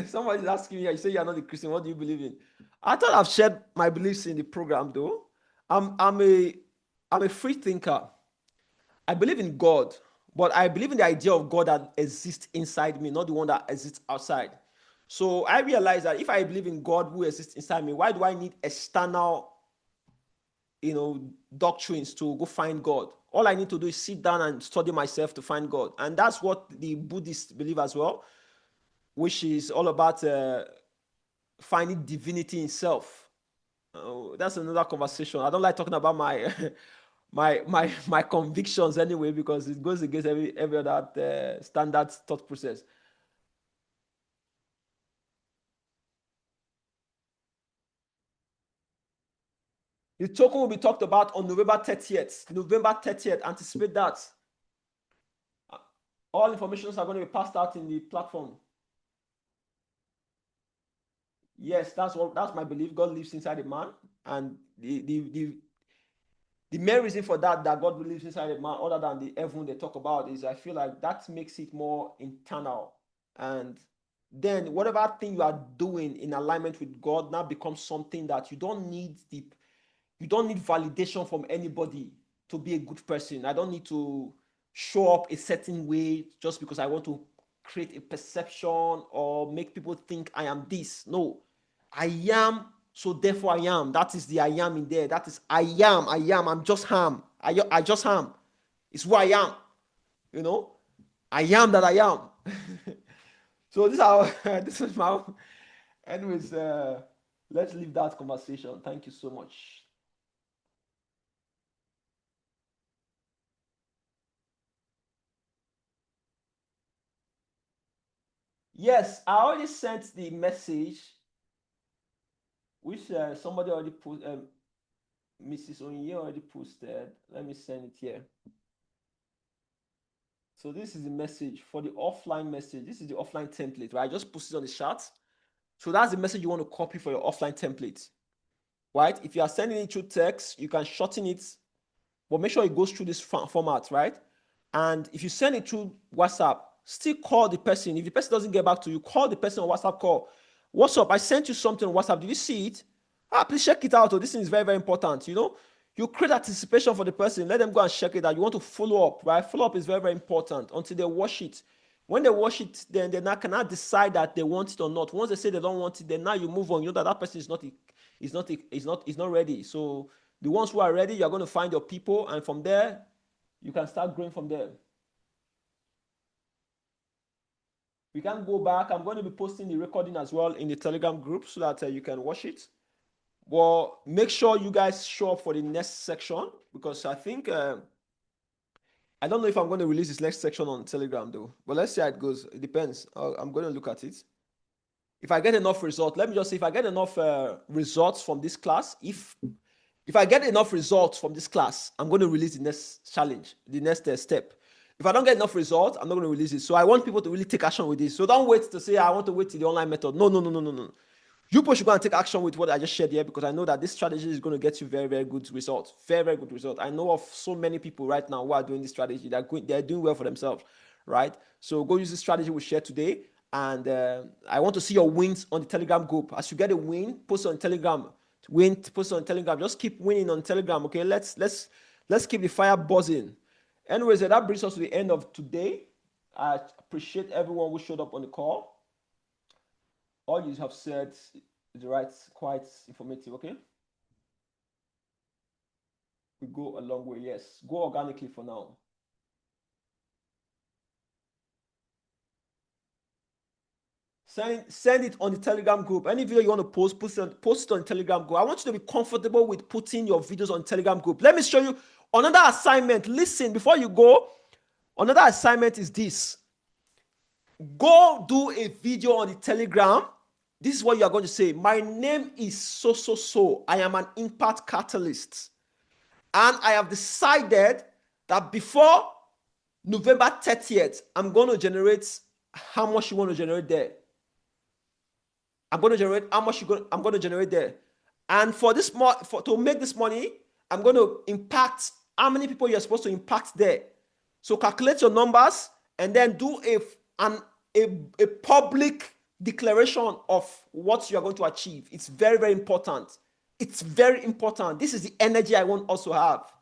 Somebody's asking me. You say you're not a Christian. What do you believe in? I thought I've shared my beliefs in the program, though. I'm a free thinker. I believe in God, but I believe in the idea of God that exists inside me, not the one that exists outside. So I realize that if I believe in God who exists inside me, why do I need external, doctrines to go find God? All I need to do is sit down and study myself to find God. And that's what the Buddhists believe as well. which is all about finding divinity in self. That's another conversation. I don't like talking about my my convictions anyway, because it goes against every other standard thought process. The token will be talked about on November 30th. November 30th. Anticipate that. All informations are going to be passed out in the platform. Yes, that's my belief. God lives inside a man, and the main reason for that God lives inside a man, other than the heaven they talk about, is I feel like that makes it more internal. And then whatever thing you are doing in alignment with God now becomes something that you don't need validation from anybody to be a good person. I don't need to show up a certain way just because I want to create a perception or make people think I am this. No, I am, so therefore I am. That is the I am in there. That is I am, I'm just am. I just am. It's who I am. You know, I am that I am. So this is how this is my. Anyways, let's leave that conversation. Thank you so much. Yes, I already sent the message, which somebody already put. Mrs. Onye already posted. Let me send it here. So this is the message for the offline message. This is the offline template, right? I just posted on the chat. So that's the message you want to copy for your offline template, right? If you are sending it through text, you can shorten it, but make sure it goes through this format, right? And if you send it through WhatsApp, still call the person. If the person doesn't get back to you, call the person on WhatsApp call. What's up? I sent you something on WhatsApp. Did you see it? Please check it out. Oh, this thing is very, very important. You know, you create anticipation for the person. Let them go and check it out. You want to follow up, right? Follow up is very, very important until they watch it. When they watch it, then they now cannot decide that they want it or not. Once they say they don't want it, then now you move on. You know that that person is not ready. So the ones who are ready, you're going to find your people, and from there, you can start growing from there. We can go back. I'm going to be posting the recording as well in the Telegram group so that you can watch it. Well, make sure you guys show up for the next section, because I think I don't know if I'm going to release this next section on Telegram though. But let's see how it goes. It depends. I'm going to look at it. If I get enough results, let me just say, if I get enough results from this class, if I get enough results from this class, I'm going to release the next challenge, the next step. If I don't get enough results, I'm not going to release it. So I want people to really take action with this. So don't wait to say, I want to wait till the online method. No, no, no, no, no, no. You people should go and take action with what I just shared here, because I know that this strategy is going to get you very, very good results. Very, very good results. I know of so many people right now who are doing this strategy. They're doing well for themselves, right? So go use the strategy we shared today. And I want to see your wins on the Telegram group. As you get a win, post on Telegram. Post on Telegram. Just keep winning on Telegram. Okay, let's keep the fire buzzing. Anyways, that brings us to the end of today. I appreciate everyone who showed up on the call. All you have said is the right, quite informative. Okay, we go a long way. Yes, go organically for now. Send it on the Telegram group. Any video you want to post it on the Telegram group. I want you to be comfortable with putting your videos on Telegram group. Let me show you another assignment. Listen, before you go, another assignment is this. Go do a video on the Telegram. This is what you are going to say. My name is so. I am an impact catalyst. And I have decided that before November 30th, I'm going to generate how much you want to generate there. I'm going to generate how much I'm going to generate there. And for this to make this money, I'm going to impact how many people you're supposed to impact there. So calculate your numbers and then do a public declaration of what you're going to achieve. It's very, very important. It's very important. This is the energy I want us to have.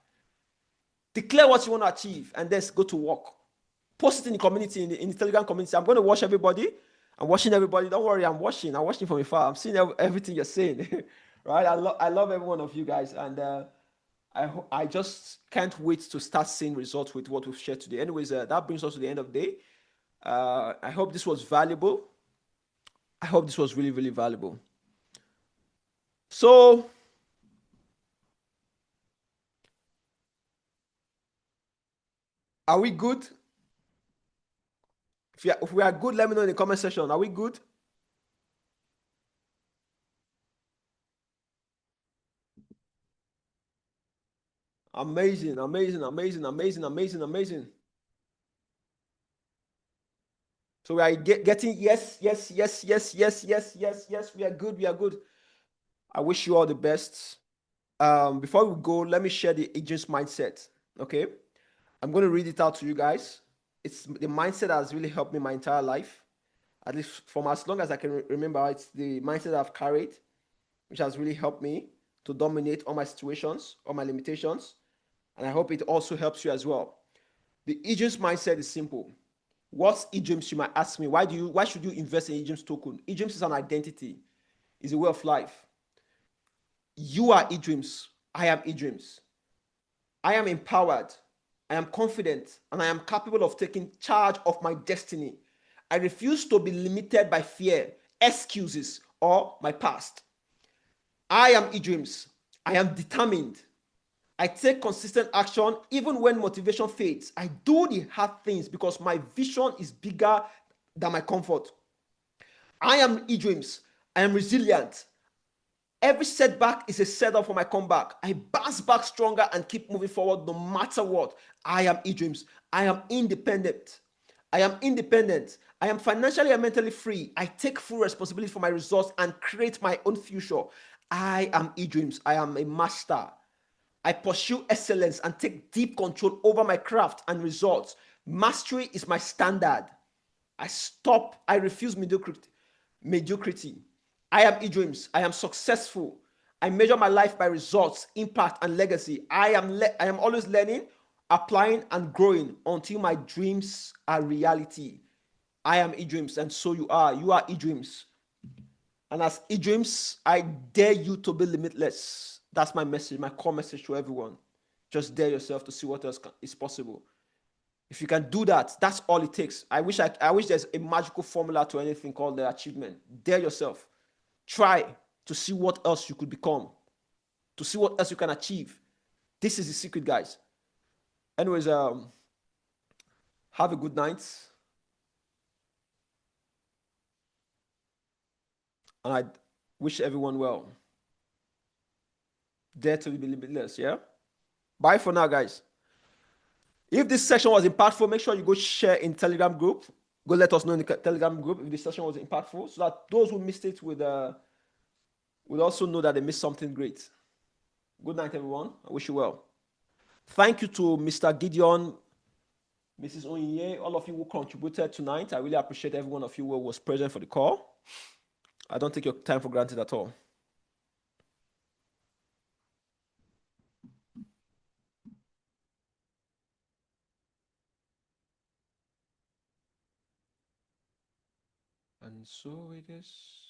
Declare what you want to achieve and then go to work. Post it in the community, in the Telegram community. I'm going to watch everybody. I'm watching everybody. Don't worry, I'm watching from afar. I'm seeing everything you're saying. Right? I love every one of you guys. And I just can't wait to start seeing results with what we've shared today. Anyways, that brings us to the end of the day. I hope this was valuable. I hope this was really, really valuable. So, are we good? If we are good, let me know in the comment section. Are we good? Amazing, amazing, amazing, amazing, amazing, amazing. So we are getting yes, yes, yes, yes, yes, yes, yes, yes. We are good. We are good. I wish you all the best. Before we go, let me share the agent's mindset. Okay, I'm going to read it out to you guys. It's the mindset that has really helped me my entire life, at least from as long as I can remember. It's the mindset I've carried, which has really helped me to dominate all my situations, all my limitations, and I hope it also helps you as well. The agent's mindset is simple. What's eDreams? You might ask me. Why should you invest in eDreams token? eDreams is an identity, is a way of life. You are eDreams. I am eDreams. I am empowered. I am confident and I am capable of taking charge of my destiny. I refuse to be limited by fear, excuses, or my past. I am eDreams. I am determined. I take consistent action even when motivation fades. I do the hard things because my vision is bigger than my comfort. I am eDreams. I am resilient. Every setback is a setup for my comeback. I bounce back stronger and keep moving forward no matter what. I am eDreams. I am independent. I am independent. I am financially and mentally free. I take full responsibility for my results and create my own future. I am eDreams. I am a master. I pursue excellence and take deep control over my craft and results. Mastery is my standard. I refuse mediocrity. I am eDreams. I am successful. I measure my life by results, impact, and legacy. I am always learning, applying, and growing until my dreams are reality. I am eDreams, and so you are. You are eDreams. And as eDreams, I dare you to be limitless. That's my message, my core message to everyone. Just dare yourself to see what else is possible. If you can do that, that's all it takes. I wish there's a magical formula to anything called the achievement. Dare yourself. Try to see what else you could become, to see what else you can achieve. This is the secret, guys. Anyways, have a good night, and I wish everyone well. Dare to be limitless, yeah? Bye for now, guys. If this session was impactful, make sure you go share in Telegram group. Go let us know in the Telegram group if this session was impactful, so that those who missed it would also know that they missed something great. Good night, everyone. I wish you well. Thank you to Mr. Gideon, Mrs. Onyinye, all of you who contributed tonight. I really appreciate every one of you who was present for the call. I don't take your time for granted at all. And so it is.